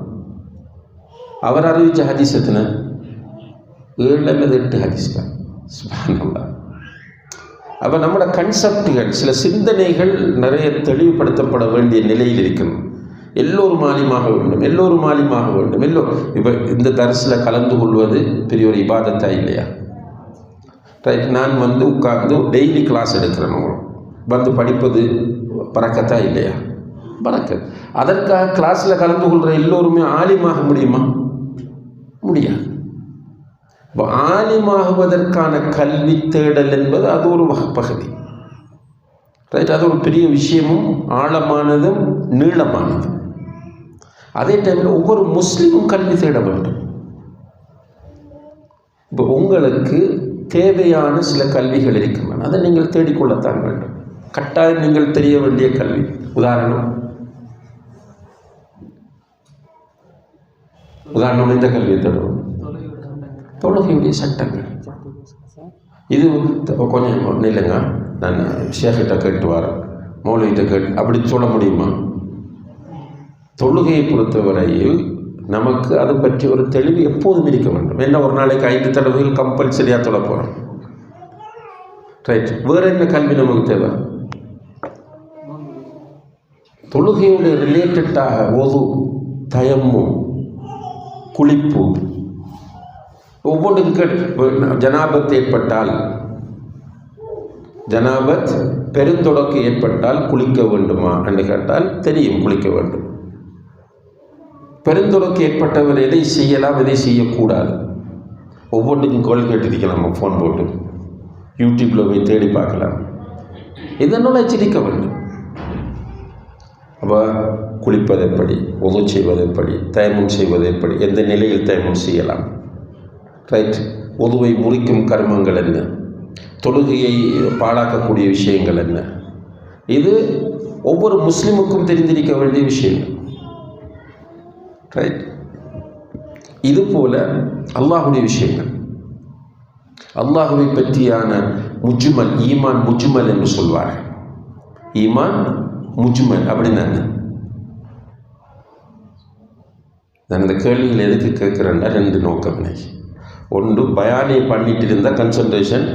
அவர் அறிவித்த ஹதீஸ் எத்தனை? 7 அல்லது 8 ஹதீஸ் தான். சுப்ஹானல்லாஹ். அப்போ நம்மளோட கன்செப்டுகள், சில சிந்தனைகள் நிறைய தெளிவுபடுத்தப்பட வேண்டிய நிலையில் இருக்கணும். எல்லோரும் ஆலிமாக வேண்டும், எல்லோரும் ஆலிமாக வேண்டும். இப்போ இந்த தரிசில் கலந்து கொள்வது பெரிய ஒரு இபாதத்தா இல்லையா? ரைட். நான் வந்து உட்கார்ந்து டெய்லி கிளாஸ் எடுக்கிறேன், வந்து படிப்பது பறக்கத்தா இல்லையா? பறக்கத். அதற்காக கிளாஸில் கலந்து கொள்கிற எல்லோருமே ஆலிமாக முடியுமா? முடியாது. இப்போ ஆலிமாகுவதற்கான கல்வி தேடல் என்பது அது ஒரு பகுதி. ரைட். அது ஒரு பெரிய விஷயமும் ஆழமானதும் நீளமானதும். அதே டைமில் ஒவ்வொரு முஸ்லீமும் கல்வி தேட வேண்டும். இப்போ உங்களுக்கு தேவையான சில கல்விகள் இருக்கின்றன, அதை நீங்கள் தேடிக்கொள்ளத்தான் வேண்டும். கட்டாயம் நீங்கள் தெரிய வேண்டிய கல்வி. உதாரணம், உதாரணம் இந்த கல்வியை தேடுவோம், தொழுகையுடைய சட்டங்கள். இது கொஞ்சம் இல்லைங்க, நான் ஷேக்கிட்ட கேட்டு வரேன், மௌலவிட்ட கேட்டு அப்படி சொல்ல முடியுமா? தொழுகையை பொறுத்தவரையில் நமக்கு அது பற்றி ஒரு தெளிவு எப்போதும் இருக்க வேண்டும். என்ன ஒரு நாளைக்கு 5 தடவைகள் கம்பல்சரியாக தொழ போகிறோம், ரைட்? வேறு என்ன கல்வி நமக்கு தேவை? தொழுகையோட ரிலேட்டடாக ஒது, தயம்மு, குளிப்பு, ஒவ்வொன்றுக்கும் ஜனாபத் ஏற்பட்டால், ஜனாபத் பெருந்தொடக்கு ஏற்பட்டால் குளிக்க வேண்டுமா என்று கேட்டால் தெரியும், குளிக்க வேண்டும். பெருந்தொடக்கு ஏற்பட்டவர் எதை செய்யலாம், எதை செய்யக்கூடாது, ஒவ்வொன்றுக்கும் கோல் கேட்டிருக்கலாம். நம்ம ஃபோன் போட்டு யூடியூப்பில் போய் தேடி பார்க்கலாம். இதனால் எச்சரிக்க வேண்டும். அப்போ குளிப்பது எப்படி, ஒது செய்வது எப்படி, தயமம் செய்வது எப்படி, எந்த நிலையில் தயமம் செய்யலாம், ரைட்? ஒதுவை முறிக்கும் கர்மங்கள் என்ன, தொழுகையை பாழாக்கக்கூடிய விஷயங்கள் என்ன, இது ஒவ்வொரு முஸ்லிமுக்கும் தெரிந்திருக்க வேண்டிய விஷயங்கள், ரைட்? இது போல அல்லாஹுடைய விஷயங்கள், அல்லாஹுவை பற்றியான முஜ்மல், ஈமான் முஜ்மல் என்று சொல்வார். ஈமான் முஜ்மல் அப்படின்னா நான் இந்த கேள்விகள் எதுக்கு கேட்குறேன்னா 2 நோக்கம். ஒன்று, பயானை பண்ணிட்டு இருந்தால் கன்சன்ட்ரேஷன்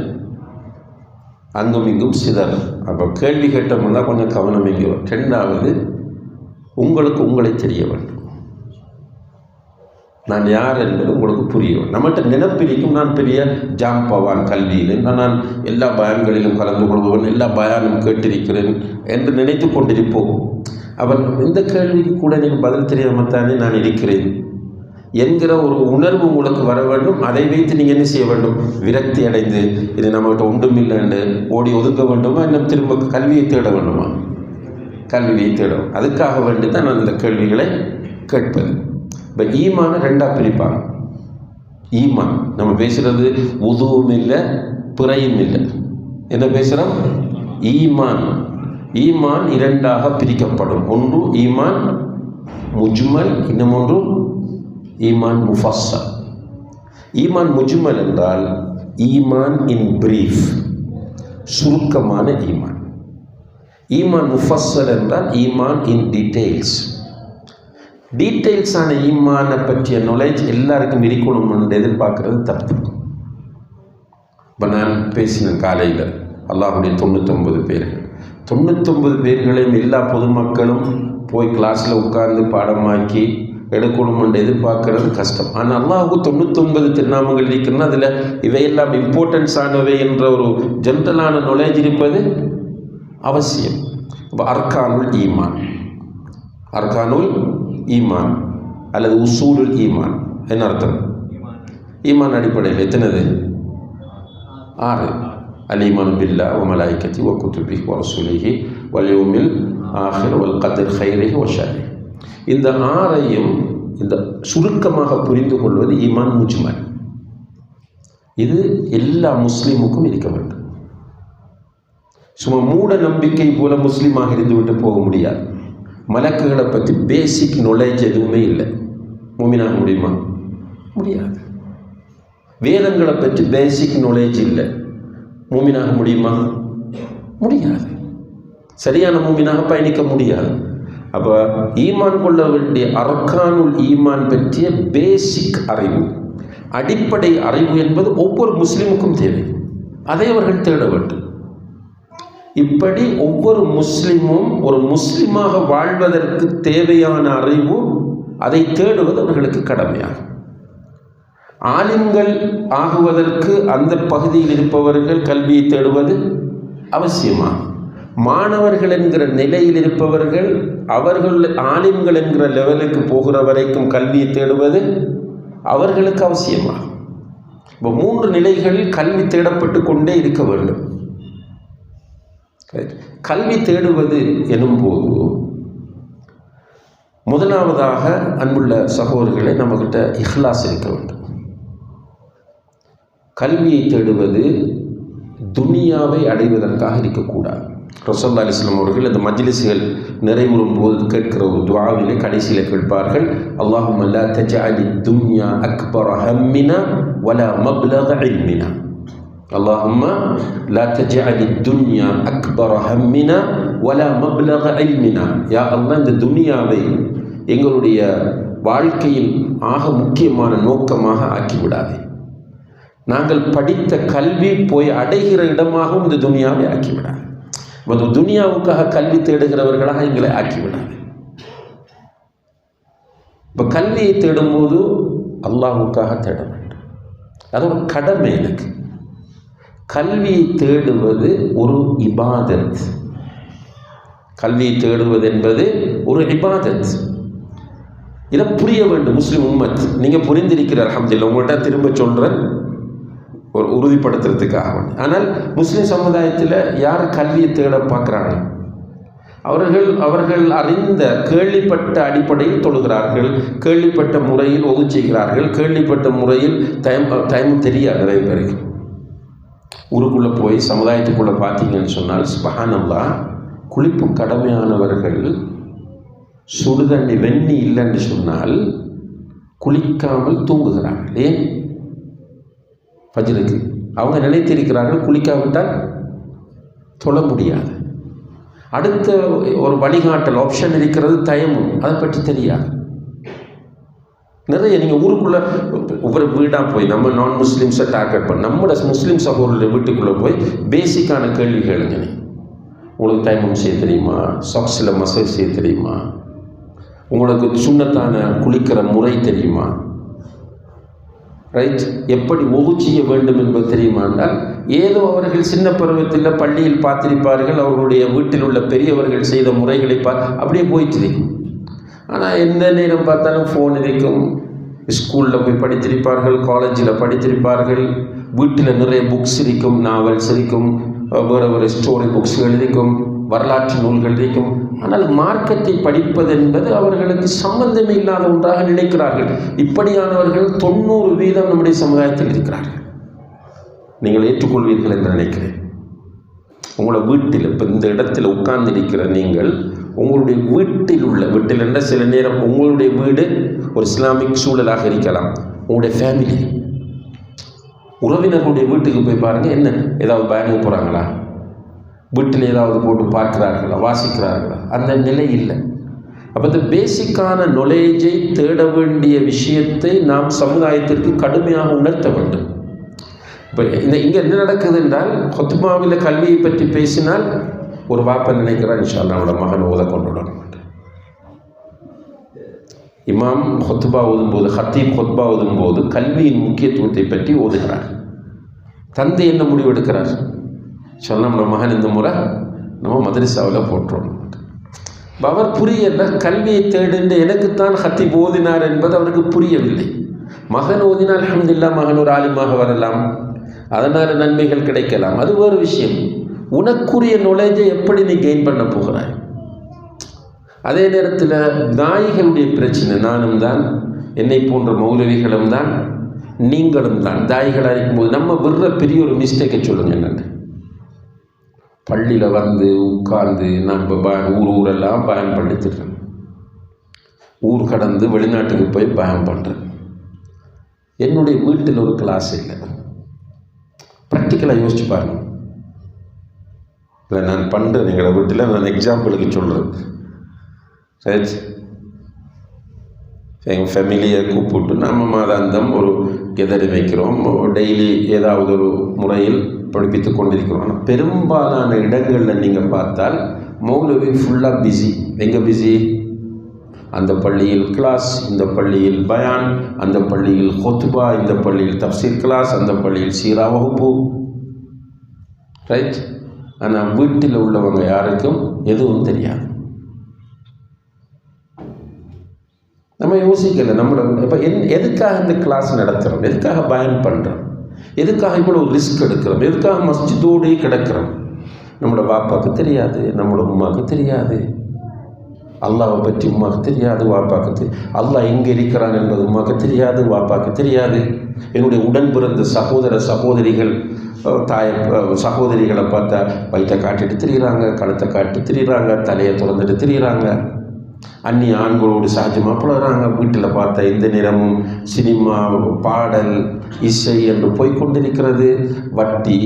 அங்கும் இங்கும் சிதறும். அப்போ கேள்வி கேட்டோம்னா கொஞ்சம் கவனம் இங்கே. 2வது, உங்களுக்கு உங்களை தெரிய வேண்டும். நான் யார் என்பது உங்களுக்கு புரியும். நம்மகிட்ட நினைப்பிரிக்கும் நான் பெரிய ஜாம்பவான் கல்வியில், நான் எல்லா பயான்களிலும் கலந்து கொள்பவன், எல்லா பயானும் கேட்டிருக்கிறேன் என்று நினைத்து கொண்டிருப்போம். அவன் இந்த கேள்விக்கு கூட நீங்கள் பதில் தெரியாமல் தானே நான் இருக்கிறேன் என்கிற ஒரு உணர்வு உங்களுக்கு வர வேண்டும். அதை வைத்து நீங்கள் என்ன செய்ய வேண்டும்? விரக்தி அடைந்து இது நம்மகிட்ட ஒன்றும் இல்லைன்னு ஓடி ஒதுக்க வேண்டுமா, இன்னும் திரும்ப கல்வியை தேட வேண்டுமா? கல்வியை தேடும். அதுக்காக வேண்டி தான் நான் இந்த கேள்விகளை கேட்பது. இப்போ ஈமான 2ஆக பிரிப்பாங்க. ஈமான் நம்ம பேசுகிறது உதுவும் இல்லை, பிறையும் இல்லை. என்ன பேசுகிறோம்? ஈமான். ஈமான் 2ஆக பிரிக்கப்படும். ஒன்று ஈமான் முஜ்மல், இன்னும் ஒன்று ஈமான் முஃபஸ்ஸல். ஈமான் முஜ்மல் என்றால் ஈமான் இன் பிரீஃப், சுருக்கமான ஈமான். ஈமான் முஃபஸ்ஸல் என்றால் ஈமான் இன் டீட்டெயில்ஸ். டீட்டெயில்ஸான ஈமானை பற்றிய நாலேஜ் எல்லாருக்கும் இருக்கணும் என்று எதிர்பார்க்கறது தப்பு. இப்போ நான் பேசினேன் காலையில் அல்லாஹுடைய 99 பேர்கள், 99 பேர்களையும் எல்லா பொதுமக்களும் போய் கிளாஸில் உட்கார்ந்து பாடமாக்கி எடுக்கணும் என்று எதிர்பார்க்கறது கஷ்டம். ஆனால் அல்லாஹுக்கு 99 திருநாமங்கள் இருக்குன்னா அதில் இவையெல்லாம் இம்பார்ட்டன்ஸ் ஆனவை என்ற ஒரு ஜென்ரலான நாலேஜ் இருப்பது அவசியம். இப்போ அர்கானுல் ஈமான், அர்கானுல் ஈமான் அல்லது உசூலுல் ஈமான் என்ன அர்த்தம்? ஈமான் அடிப்படையில் எத்தனது? 6. அல் ஈமானு பில்லாஹ் வ மலாயிகத்திஹி வ குதுபிஹி வ ரசூலிஹி வல் யௌமில் ஆஹிர் வல் கத்ரி கைரிஹி வ ஷர்ரிஹி. இந்த 6ஐயும் இந்த சுருக்கமாக புரிந்து கொள்வது ஈமான் முஜ்மல். இது எல்லா முஸ்லீமுக்கும் இருக்க வேண்டும். சும்மா மூட நம்பிக்கை போல முஸ்லீமாக இருந்துவிட்டு போக முடியாது. மலக்குகளை பற்றி பேசிக் நாலேஜ் எதுவுமே இல்லை, மூமினாக முடியுமா? முடியாது. வேதங்களை பற்றி பேசிக் நாலேஜ் இல்லை, மூமினாக முடியுமா? முடியாது. சரியான மூமினாக பயணிக்க முடியாது. அப்போ ஈமான் கொள்ள வேண்டிய அர்கானுல் ஈமான் பற்றிய பேசிக் அறிவு, அடிப்படை அறிவு என்பது ஒவ்வொரு முஸ்லீமுக்கும் தேவை. அதை அவர்கள் தேட வேண்டும். இப்படி ஒவ்வொரு முஸ்லிமும் ஒரு முஸ்லிமாக வாழ்வதற்கு தேவையான அறிவு, அதை தேடுவது அவர்களுக்கு கடமையாகும். ஆலிம்கள் ஆகுவதற்கு அந்த பகுதியில் இருப்பவர்கள் கல்வியை தேடுவது அவசியமாகும். மாணவர்கள் என்கிற நிலையில் இருப்பவர்கள் அவர்கள் ஆலிம்கள் என்கிற லெவலுக்கு போகிற வரைக்கும் கல்வியை தேடுவது அவர்களுக்கு அவசியமாகும். இப்போ 3 நிலைகளில் கல்வி தேடப்பட்டு கொண்டே இருக்க வேண்டும். கல்வி தேடுவது எனும்போது முதலாவதாக அன்புள்ள சகோதரர்களை நம்மகிட்ட இஹ்லாஸ் இருக்க வேண்டும். கல்வியை தேடுவது துனியாவை அடைவதற்காக இருக்கக்கூடாது. ரசூலுல்லாஹி அலைஹி வஸல்லம் அவர்கள் அந்த மஜ்லிஸ்கள் நிறைவுறும் போது கேட்கிற ஒரு துஆவிலே கடைசியில் கேட்பார்கள், அல்லாஹும்ம லா தஜஅலி துன்யா அக்பர ஹம்மினா வலா மப்லக இல்மினா. அல்லாஹும்ம லா தஜஅலி துன்யா அக்பர ஹம்மினா வலா மப்லக இல்மினா. யா அல்லாஹ், இந்த துனியாவை எங்களுடைய வாழ்க்கையில் ஆக முக்கியமான நோக்கமாக ஆக்கிவிடாதே. நாங்கள் படித்த கல்வி போய் அடைகிற இடமாகவும் இந்த துனியாவை ஆக்கிவிடாது. துனியாவுக்காக கல்வி தேடுகிறவர்களாக எங்களை ஆக்கிவிடாது. இப்போ கல்வியை தேடும்போது அல்லாஹ்வுக்காக தேட வேண்டும். அது ஒரு கடமை. எனக்கு கல்வியை தேடுவது ஒரு இபாதத். கல்வியை தேடுவது என்பது ஒரு இபாதத். இதை புரிய வேண்டும் முஸ்லிம் உம்மத். நீங்கள் புரிந்திருக்கிறார் அல்ஹம்துலில்லாஹ். உங்கள்கிட்ட திரும்ப சொல்கிறேன் ஒரு உறுதிப்படுத்துறதுக்காக. ஆனால் முஸ்லிம் சமுதாயத்தில் யார் கல்வியை தேட பார்க்குறாங்க? அவர்கள் அறிந்த கேள்விப்பட்ட அடிப்படையில் தொழுகிறார்கள், கேள்விப்பட்ட முறையில் ஒது செய்கிறார்கள், கேள்விப்பட்ட முறையில் தயமும் தெரியாது. நிறைய பேருக்கு ஊருக்குள்ளே போய் சமுதாயத்துக்குள்ளே பார்த்தீங்கன்னு சொன்னால் சுப்ஹானல்லாஹ், குளிப்பு கடமையானவர்கள் சுடுதண்ணி வெண்ணி இல்லைன்னு சொன்னால் குளிக்காமல் தூங்குகிறார்கள். ஏன்? ஃபஜ்ருக்கு அவங்க நினைத்திருக்கிறார்கள் குளிக்காவிட்டால் தொழ முடியாது. அடுத்த ஒரு வழிகாட்டல் ஆப்ஷன் இருக்கிறது தயமும், அதை பற்றி தெரியாது. நிறைய நீங்கள் ஊருக்குள்ளே ஒவ்வொரு வீடாக போய் நம்ம நான் முஸ்லீம்ஸை டார்கெட் பண்ண நம்மளோட முஸ்லீம் சகோதரர்கள் வீட்டுக்குள்ளே போய் பேசிக்கான கேள்வி கேளுங்க. உங்களுக்கு தயமம் செய்ய தெரியுமா? சாக்ஸில் மசாஜ் செய்ய தெரியுமா? உங்களுக்கு சுன்னத்தான குளிக்கிற முறை தெரியுமா? ரைட்? எப்படி ஒது செய்ய வேண்டும் என்பது தெரியுமா என்றால், ஏதோ அவர்கள் சின்ன பருவத்தில் பள்ளியில் பார்த்திருப்பார்கள், அவர்களுடைய வீட்டில் உள்ள பெரியவர்கள் செய்த முறைகளை அப்படியே போயிட்டு இருக்கும். ஆனால் எந்த நேரம் பார்த்தாலும் ஃபோன் இருக்கும். ஸ்கூலில் போய் படித்திருப்பார்கள், காலேஜில் படித்திருப்பார்கள், வீட்டில் நிறைய புக்ஸ் இருக்கும், நாவல்ஸ் இருக்கும், வேறு ஸ்டோரி புக்ஸ்கள் இருக்கும், வரலாற்று நூல்கள் இருக்கும். ஆனால் மார்க்கத்தை படிப்பது என்பது அவர்களுக்கு சம்பந்தமே இல்லாத ஒன்றாக நினைக்கிறார்கள். இப்படியானவர்கள் 90% நம்முடைய சமுதாயத்தில் இருக்கிறார்கள். நீங்கள் ஏற்றுக்கொள்வீர்கள் என்று நினைக்கிறேன். உங்களோட வீட்டில் இப்போ இந்த இடத்தில் உட்கார்ந்திருக்கிற நீங்கள் உங்களுடைய வீட்டில் என்ற சில நேரம் உங்களுடைய வீடு ஒரு இஸ்லாமிக் சூழலாக இருக்கலாம். உங்களுடைய ஃபேமிலி உறவினர்களுடைய வீட்டுக்கு போய் பாருங்கள், என்ன ஏதாவது பயணம் போகிறாங்களா, வீட்டில் ஏதாவது போட்டு பார்க்கிறார்களா, வாசிக்கிறார்களா? அந்த நிலை இல்லை. அப்போ இந்த பேசிக்கான நாலேஜை தேட வேண்டிய விஷயத்தை நாம் சமுதாயத்திற்கு கடுமையாக உணர்த்த வேண்டும். இப்போ இங்கே என்ன நடக்குது என்றால், ஹுத்பாவில் கல்வியை பற்றி பேசினால் ஒரு வாப்பன் நினைக்கிறான், இன்ஷா அல்லாஹ் அவனோட மகன் ஓத கொண்டு விட மாட்டேன். இமாம் ஹுத்பா ஓதும்போது, ஹத்தீப் ஹுத்பா ஓதும்போது கல்வியின் முக்கியத்துவத்தை பற்றி ஓதுகிறார். தந்தை என்ன முடிவு எடுக்கிறார்? சொன்னால் நம்ம மகன் இந்த முறை நம்ம மதரசாவில் போட்டுறோம். அவர் புரியல. கல்வியை தேடுன்ற எனக்குத்தான் ஹத்தீப் ஓதினார் என்பது அவருக்கு புரியவில்லை. மகன் ஓதினால் அல்ஹம்துலில்லாஹ் மகன் ஒரு ஆலிமாக வரலாம், அதனால் நன்மைகள் கிடைக்கலாம், அது வேறு விஷயம். உனக்குரிய நாலேஜை எப்படி நீ கெயின் பண்ண போகிறாய்? அதே நேரத்தில் தாயிகளுடைய பிரச்சனை, நானும் தான், என்னை போன்ற மௌலவிகளும் தான், நீங்களும் தான் தாயிகளாக இருக்கும்போது நம்ம விடுற பெரிய ஒரு மிஸ்டேக்கை சொல்லுங்க. என்னென்ன பள்ளியில் வந்து உட்கார்ந்து நம்ம ஊரெல்லாம் பயம் பண்ணித்துடுறேன், ஊர் கடந்து வெளிநாட்டுக்கு போய் பயம் பண்ணுறேன். என்னுடைய வீட்டில் ஒரு கிளாஸ் இல்லை. ப்ராக்டிக்கலாக யோசிச்சு பாருங்க. இல்லை நான் பண்ணுறேன் எங்களை வீட்டில், நான் எக்ஸாம்பிளுக்கு சொல்கிறேன். ரைட்? எங்கள் ஃபேமிலியை கூப்பிட்டு நம்ம மாதாந்தம் ஒரு கெதறி வைக்கிறோம், டெய்லி ஏதாவது ஒரு முறையில் படிப்பித்து கொண்டிருக்கிறோம். ஆனால் பெரும்பாலான இடங்களில் நீங்கள் பார்த்தால் மௌலவி ஃபுல்லாக பிஸி. எங்கே பிஸி? அந்த பள்ளியில் கிளாஸ், இந்த பள்ளியில் பயான், அந்த பள்ளியில் ஹுத்பா, இந்த பள்ளியில் தஃப்சீர் கிளாஸ், அந்த பள்ளியில் சீரா வகுப்பு. ரைட்? ஆனால் வீட்டில் உள்ளவங்க யாருக்கும் எதுவும் தெரியாது. நம்ம யோசிக்கலை. நம்மளோட இப்போ எதுக்காக இந்த கிளாஸ் நடத்துகிறோம்? எதுக்காக பயன் பண்ணுறோம்? எதுக்காக இவ்வளோ ரிஸ்க் எடுக்கிறோம்? எதுக்காக மஸ்ஜிதோடே கிடக்கிறோம்? நம்மளோட பாப்பாவுக்கு தெரியாது, நம்மளோட உமாவுக்கு தெரியாது. அல்லாவை பற்றி உமாக்கு தெரியாது, வாப்பாக்கு தெரியாது. அல்லாஹ் எங்கே இருக்கிறான் என்பது உமாக்கு தெரியாது, வாப்பாக்கு தெரியாது. என்னுடைய உடன் பிறந்த சகோதர சகோதரிகள் சகோதரிகளை பார்த்தா வயிற்றை காட்டிட்டு திரிகிறாங்க, கழுத்தை காட்டி திரிகிறாங்க, தலையை திறந்துட்டு திரிகிறாங்க, அந்நிய ஆண்களோடு சகஜமாக பழகிறாங்க. வீட்டில் பார்த்தா இந்த நேரமும் சினிமா, பாடல், இசை என்று போய்கொண்டிருக்கிறது. வட்டி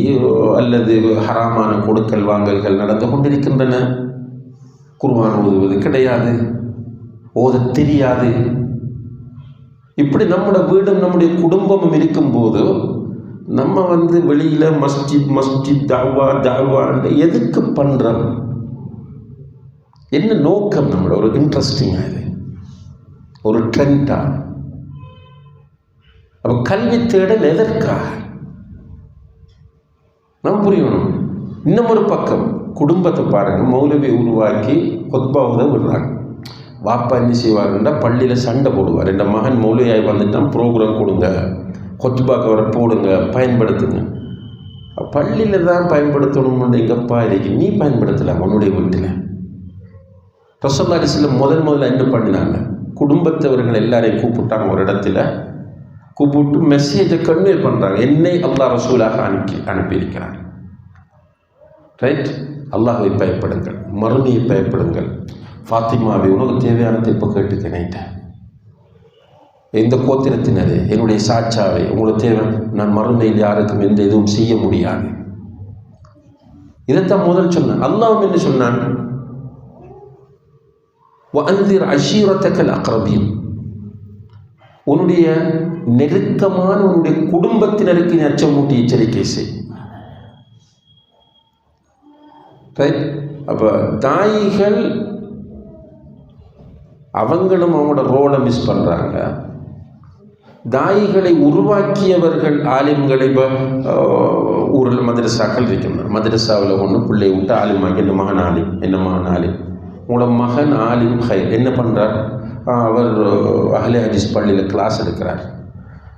அல்லது ஹராமான கொடுக்கல் வாங்கல்கள் நடந்து கொண்டிருக்கின்றன. குர்ஆன் ஓதுவது கிடையாது, ஓத தெரியாது. இப்படி நம்முடைய வீடும் நம்முடைய குடும்பமும் இருக்கும்போது நம்ம வெளியில் மஸ்ஜித் தாவா எதுக்கு பண்ணுறோம்? என்ன நோக்கம்? நம்மளோட ஒரு இன்ட்ரெஸ்டிங்காக இது ஒரு ட்ரெண்டா? அப்போ கல்வி தேடல் எதற்காக நம்ம புரியணும். இன்னும் ஒரு பக்கம் குடும்பத்தை பாருங்கள். மௌலவி உருவாக்கி கொத்பாவை விடுறாங்க. வாப்பா என்ன செய்வாருன்னா பள்ளியில் சண்டை போடுவார். என் மகன் மௌலவியாய் வந்துட்டான், ப்ரோக்ராம் கொடுங்க, கொத்பாக்கு வர போடுங்க, பயன்படுத்துங்க. பள்ளியில் தான் பயன்படுத்தணும்னு எங்கப்பா இருக்கு, நீ பயன்படுத்தலாம் உன்னுடைய வீட்டில். ரசூலுல்லாஹி அலைஹி வஸல்லம் முதல்ல என்ன பண்ணினாங்க? குடும்பத்தவர்கள் எல்லாரையும் கூப்பிட்டாங்க. ஒரு இடத்துல கூப்பிட்டு மெசேஜை கன்வே பண்ணுறாங்க. என்னை அல்லாஹ் ரசூலாக அனுப்பியிருக்கிறார். ரைட்? அல்லாஹ்வை பயப்படுங்கள், மறுமையை பயப்படுங்கள். ஃபாத்திமாவை உனக்கு தேவையானதை இப்போ கேட்டுக்கினேன். எந்த கோத்திரத்தினரே, என்னுடைய சாட்சாவை உங்களுக்கு தேவை, நான் மறுமையில் யாருக்கும் எந்த எதுவும் செய்ய முடியாது. இதைத்தான் முதல் சொன்னான். அல்லாஹ் என்ன சொன்னான்? وَأَنذِرْ عَشِيرَتَكَ الْأَقْرَبِينَ. உன்னுடைய நெருக்கமான உன்னுடைய குடும்பத்தினருக்கு நீ அச்சமூட்டி எச்சரிக்கை செய். ரைட்? அப்போ தாயிகள் அவங்களும் அவங்களோட ரோலை மிஸ் பண்ணுறாங்க. தாயிகளை உருவாக்கியவர்கள் ஆலிம்களை. ஊரில் மதரசாக்கள் இருக்கின்றன. மதரசாவில் ஒன்று பிள்ளை விட்டு ஆலிமாக்கி, என்ன மகன் ஆலிம், என்ன மகன் ஆலிம். உங்களோட மகன் ஆலிம் ஹைர் என்ன பண்ணுறார்? அவர் அஹ்லே ஹதீஸ் பள்ளியில் கிளாஸ் எடுக்கிறார்,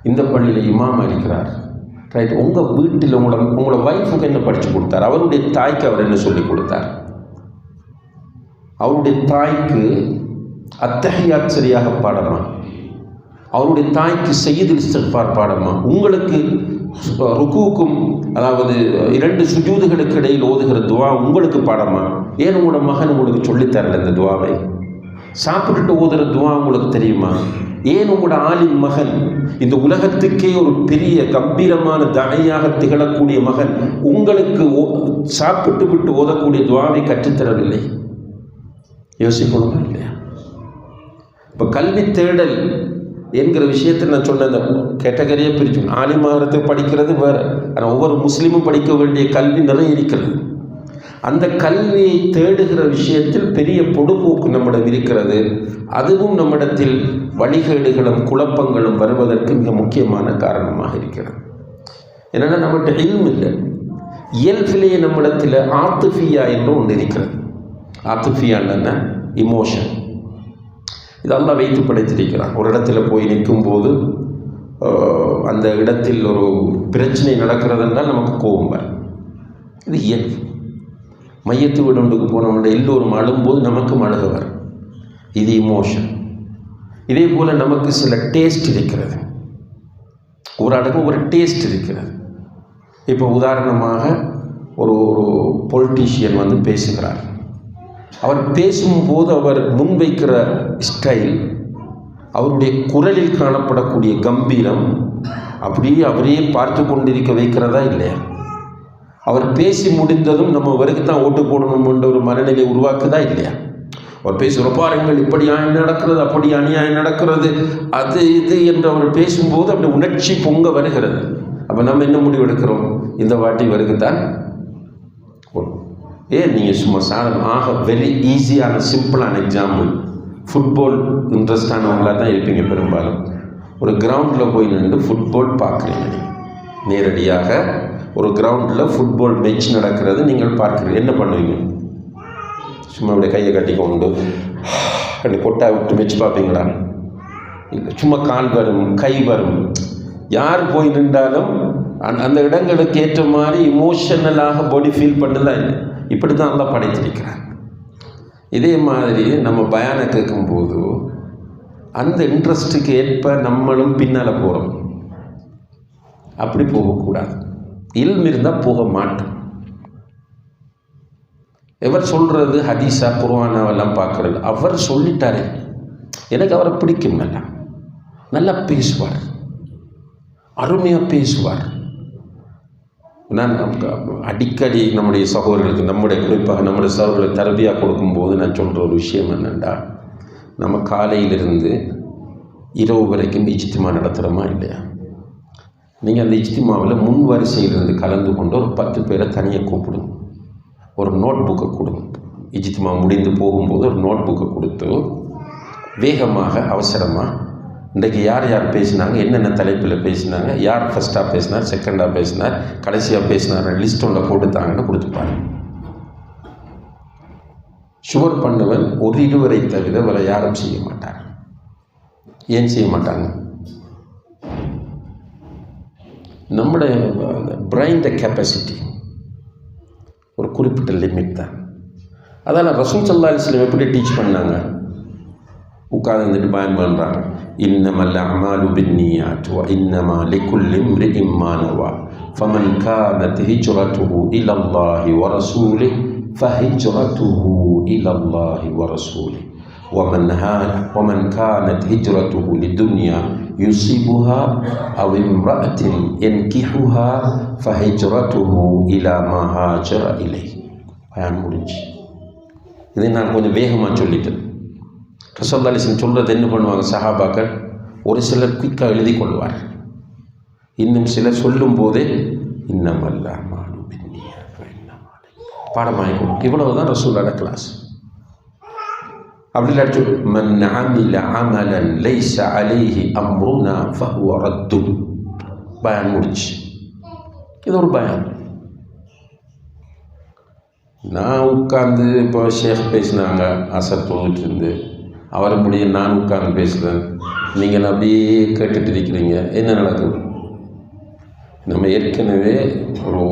இந்த பள்ளியில் இமாம் இருக்கிறார். ரைட்? உங்கள் வீட்டில் உங்களோட ஒய்ஃபுக்கு என்ன படித்து கொடுத்தார்? அவருடைய தாய்க்கு அவர் என்ன சொல்லி கொடுத்தார்? அவருடைய தாய்க்கு அத்தஹியாத் சரியாக பாடமா? அவருடைய தாய்க்கு சய்யிதுல் இஸ்திக்ஃபார் பாடமா? உங்களுக்கு ருக்குவுக்கும் அதாவது 2 சுஜூதுகளுக்கு இடையில் ஓதுகிற துவா உங்களுக்கு பாடமா? ஏன் உங்களோட மகன் உங்களுக்கு சொல்லித்தரல இந்த துவாவை? சாப்பிட்டுட்டு ஓதுகிற துவா உங்களுக்கு தெரியுமா? ஏன் உங்களோட ஆலிம் மகன், இந்த உலகத்துக்கே ஒரு பெரிய கம்பீரமான தாயாக திகழக்கூடிய மகன் உங்களுக்கு சாப்பிட்டு விட்டு ஓதக்கூடிய துவாவை கற்றுத்தரவில்லை? யோசிக்கணுமா இல்லையா? இப்போ கல்வி தேடல் என்கிற விஷயத்தை நான் சொன்ன அந்த கேட்டகரியை பிரிச்சு, ஆலிமாகறதுக்கு படிக்கிறது வேறு. ஆனால் ஒவ்வொரு முஸ்லீமும் படிக்க வேண்டிய கல்வி நிறைய இருக்கிறது. அந்த கல்வியை தேடுகிற விஷயத்தில் பெரிய பொடுபோக்கு நம்மிடம் இருக்கிறது. அதுவும் நம்மிடத்தில் வழிகேடுகளும் குழப்பங்களும் வருவதற்கு மிக முக்கியமான காரணமாக இருக்கிறது. என்னென்னா நம்மகிட்ட இல்ம் இல்லை. இயல்பிலேயே நம்மிடத்தில் ஆத்துஃபியா என்று ஒன்று இருக்கிறது. ஆத்துஃபியான்னு இமோஷன். இதெல்லாம் வைத்து படைத்திருக்கிறான். ஒரு இடத்துல போய் நிற்கும்போது அந்த இடத்தில் ஒரு பிரச்சனை நடக்கிறதுனால் நமக்கு கோபம் வரும். இது இயல்பு. மையத்து வீடுக்கு போனவங்க எல்லோரும் அழும்போது நமக்கும் அழுக வரும். இது இமோஷன். இதே போல் நமக்கு சில டேஸ்ட் இருக்கிறது. ஒரு அழகு ஒரு டேஸ்ட் இருக்கிறது. இப்போ உதாரணமாக ஒரு பொலிட்டீஷியன் பேசுகிறார். அவர் பேசும்போது அவர் முன்வைக்கிற ஸ்டைல், அவருடைய குரலில் காணப்படக்கூடிய கம்பீரம் அப்படியே அவரையே பார்த்து கொண்டிருக்க வைக்கிறதா இல்லையா? அவர் பேசி முடிந்ததும் நம்ம வரைக்கு தான் ஓட்டு போடணும்ன்ற ஒரு மனநிலை உருவாக்குதா இல்லையா? அவர் பேசுகிற பாருங்கள், இப்படி அநியாயம் நடக்கிறது, அப்படி அநியாயம் நடக்கிறது, அது இது என்று அவர் பேசும்போது அப்படி உணர்ச்சி பொங்க வருகிறது. அப்போ நம்ம என்ன முடிவு எடுக்கிறோம்? இந்த வாட்டி வருகுதான். ஏன் நீங்கள் சும்மா சாதாரணமாக வெரி ஈஸியான சிம்பிளான எக்ஸாம்பிள், ஃபுட்பால் இன்ட்ரெஸ்டானவங்களாக தான் இருப்பீங்க பெரும்பாலும். ஒரு கிரவுண்டில் போய் நின்று ஃபுட்பால் பார்க்குறீங்க. நேரடியாக ஒரு கிரவுண்டில் ஃபுட்பால் மேட்ச் நடக்கிறது நீங்கள் பார்க்குறீங்க. என்ன பண்ணுவீங்க? சும்மா அப்படியே கையை கட்டி கொண்டு அப்படி கொட்டா விட்டு மேட்ச் பார்ப்பீங்களா? இல்லை, சும்மா கால் வரும், கை வரும். யார் போய் நின்றாலும் அந்த இடங்களுக்கு ஏற்ற மாதிரி இமோஷனலாக பாடி ஃபீல் பண்ணலாம். இல்லை, இப்படி தான் எல்லாம் படைத்திருக்கிறார். இதே மாதிரி நம்ம பயானை கேட்கும்போது அந்த இன்ட்ரெஸ்ட்டுக்கு ஏற்ப நம்மளும் பின்னால் போகிறோம். அப்படி போகக்கூடாது. இல்மு இருந்தால் போக மாட்டோம். எவர் சொல்கிறது ஹதீஸா குர்ஆனாவெல்லாம் பார்க்குறது, அவர் சொல்லிட்டாரே, எனக்கு அவரை பிடிக்கும். நல்லா பேசுவார், அருமையாக பேசுவார். நான் அடிக்கடி நம்முடைய சகோதரர்களுக்கு, குறிப்பாக நம்முடைய சகோதரர்களுக்கு தரபியாக கொடுக்கும்போது நான் சொல்கிற ஒரு விஷயம் என்னென்னா, நம்ம காலையிலிருந்து இரவு வரைக்கும் இஜ்திமா நடத்துகிறோமா இல்லையா? நீங்கள் அந்த இஜ்திமாவில் முன் வரிசையிலிருந்து கலந்து கொண்டு ஒரு 10 பேரை தனியாக கூப்பிடுங்க. ஒரு நோட் புக்கை கொடுங்க. இஜ்திமா முடிந்து போகும்போது ஒரு நோட் புக்கை கொடுத்து வேகமாக அவசரமாக இன்றைக்கு யார் யார் பேசினாங்க, என்னென்ன தலைப்பில் பேசினாங்க, யார் ஃபஸ்ட்டாக பேசினார், செகண்டாக பேசினார், கடைசியாக பேசினார், லிஸ்ட் ஒன்றை போட்டுத்தாங்கன்னு கொடுத்துப்பாங்க. ஷுவர் பண்ணுவன் ஒரு இருவரை தவிர வேறு யாரும் செய்ய மாட்டாங்க. ஏன் செய்ய மாட்டாங்க? நம்முடைய பிரைன் கெப்பாசிட்டி ஒரு குறிப்பிட்ட லிமிட் தான். அதனால் ரசூல் ஸல்லல்லாஹு அலைஹி வஸல்லம் எப்படி டீச் பண்ணாங்க? உட்கார்ந்துட்டு பயன் பண்ணுறாங்க. இன்னமல் அமாலு பின்னியாத் வ இன்னமா லிகுல்லி இம்ரிஇம் மா நவா ஃபமன் கானத் ஹிஜ்ரத்துஹு இலல்லாஹி வ ரசூலிஹி ஃபஹிஜ்ரத்துஹு இலல்லாஹி வ ரசூலிஹி ومن كانت هجرته للدنيا يصيبها أو امرأة ينكحها فهجرته إلى ما هاجر إليه. பயன் முடிஞ்சு. இதை நான் கொஞ்சம் வேகமாக சொல்லிட்டேன். ரசூலுல்லாஹி ஸல்லல்லாஹு அலைஹி வஸல்லம் சொல்கிறது என்ன பண்ணுவாங்க சஹாபாக்கள்? ஒரு சிலர் குயிக்காக எழுதி கொள்வார், இன்னும் சிலர் சொல்லும் போதே இன்னமல்ல அமாலு பின்னியாத் பாடமாகி கொடுக்கும். இவ்வளவுதான் ரசூலோட கிளாஸ். அப்படி இல்லாச்சு மன் அமில அமலன் லைஸ அலைஹி அம்ருனா ஃபஹுவ ரத்துன். பயான் முடிச்சு. இது ஒரு பயான். நான் உட்கார்ந்து இப்போ ஷேக் பேசினாங்க, அசர் தொழுதுட்டு இருந்து அவரை முடிய நான் உட்கார்ந்து பேசுகிறேன், நீங்கள் அப்படியே கேட்டுட்டு இருக்கிறீங்க. என்ன நடக்குது? நம்ம ஏற்கனவே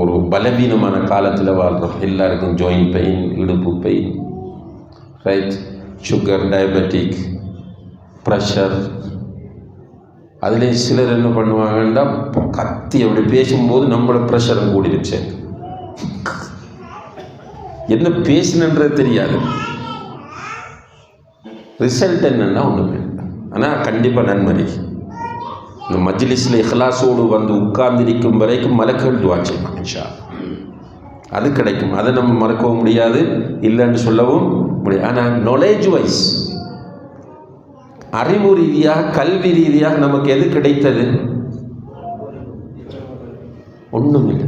ஒரு பலவீனமான காலத்தில் வாழ்கிறோம். எல்லாருக்கும் ஜாயிண்ட் பெயின், இடுப்பு pain, right, sugar, diabetic, pressure. அதுலேயும் சிலர் என்ன பண்ணுவாங்கன்னா கத்தி அப்படி பேசும்போது நம்மளோட ப்ரெஷரும் கூடிடுச்சு. என்ன பேசினன்றது தெரியாது. ரிசல்ட் என்னன்னா ஒன்றுமே. ஆனால் கண்டிப்பாக நன்மதி. இந்த மஜ்லிஸில் இஹ்லாஸோடு வந்து உட்கார்ந்திருக்கும் வரைக்கும் மலக்குகள் துஆ செய்வாங்க இன்ஷா அல்லாஹ். அது கிடைக்கும். அதை நம்ம மறக்கவும் முடியாது, இல்லைன்னு சொல்லவும் முடியாது. ஆனால் நாலேஜ் வைஸ், அறிவு ரீதியாக, கல்வி ரீதியாக நமக்கு எது கிடைத்தது? ஒன்றும் இல்லை.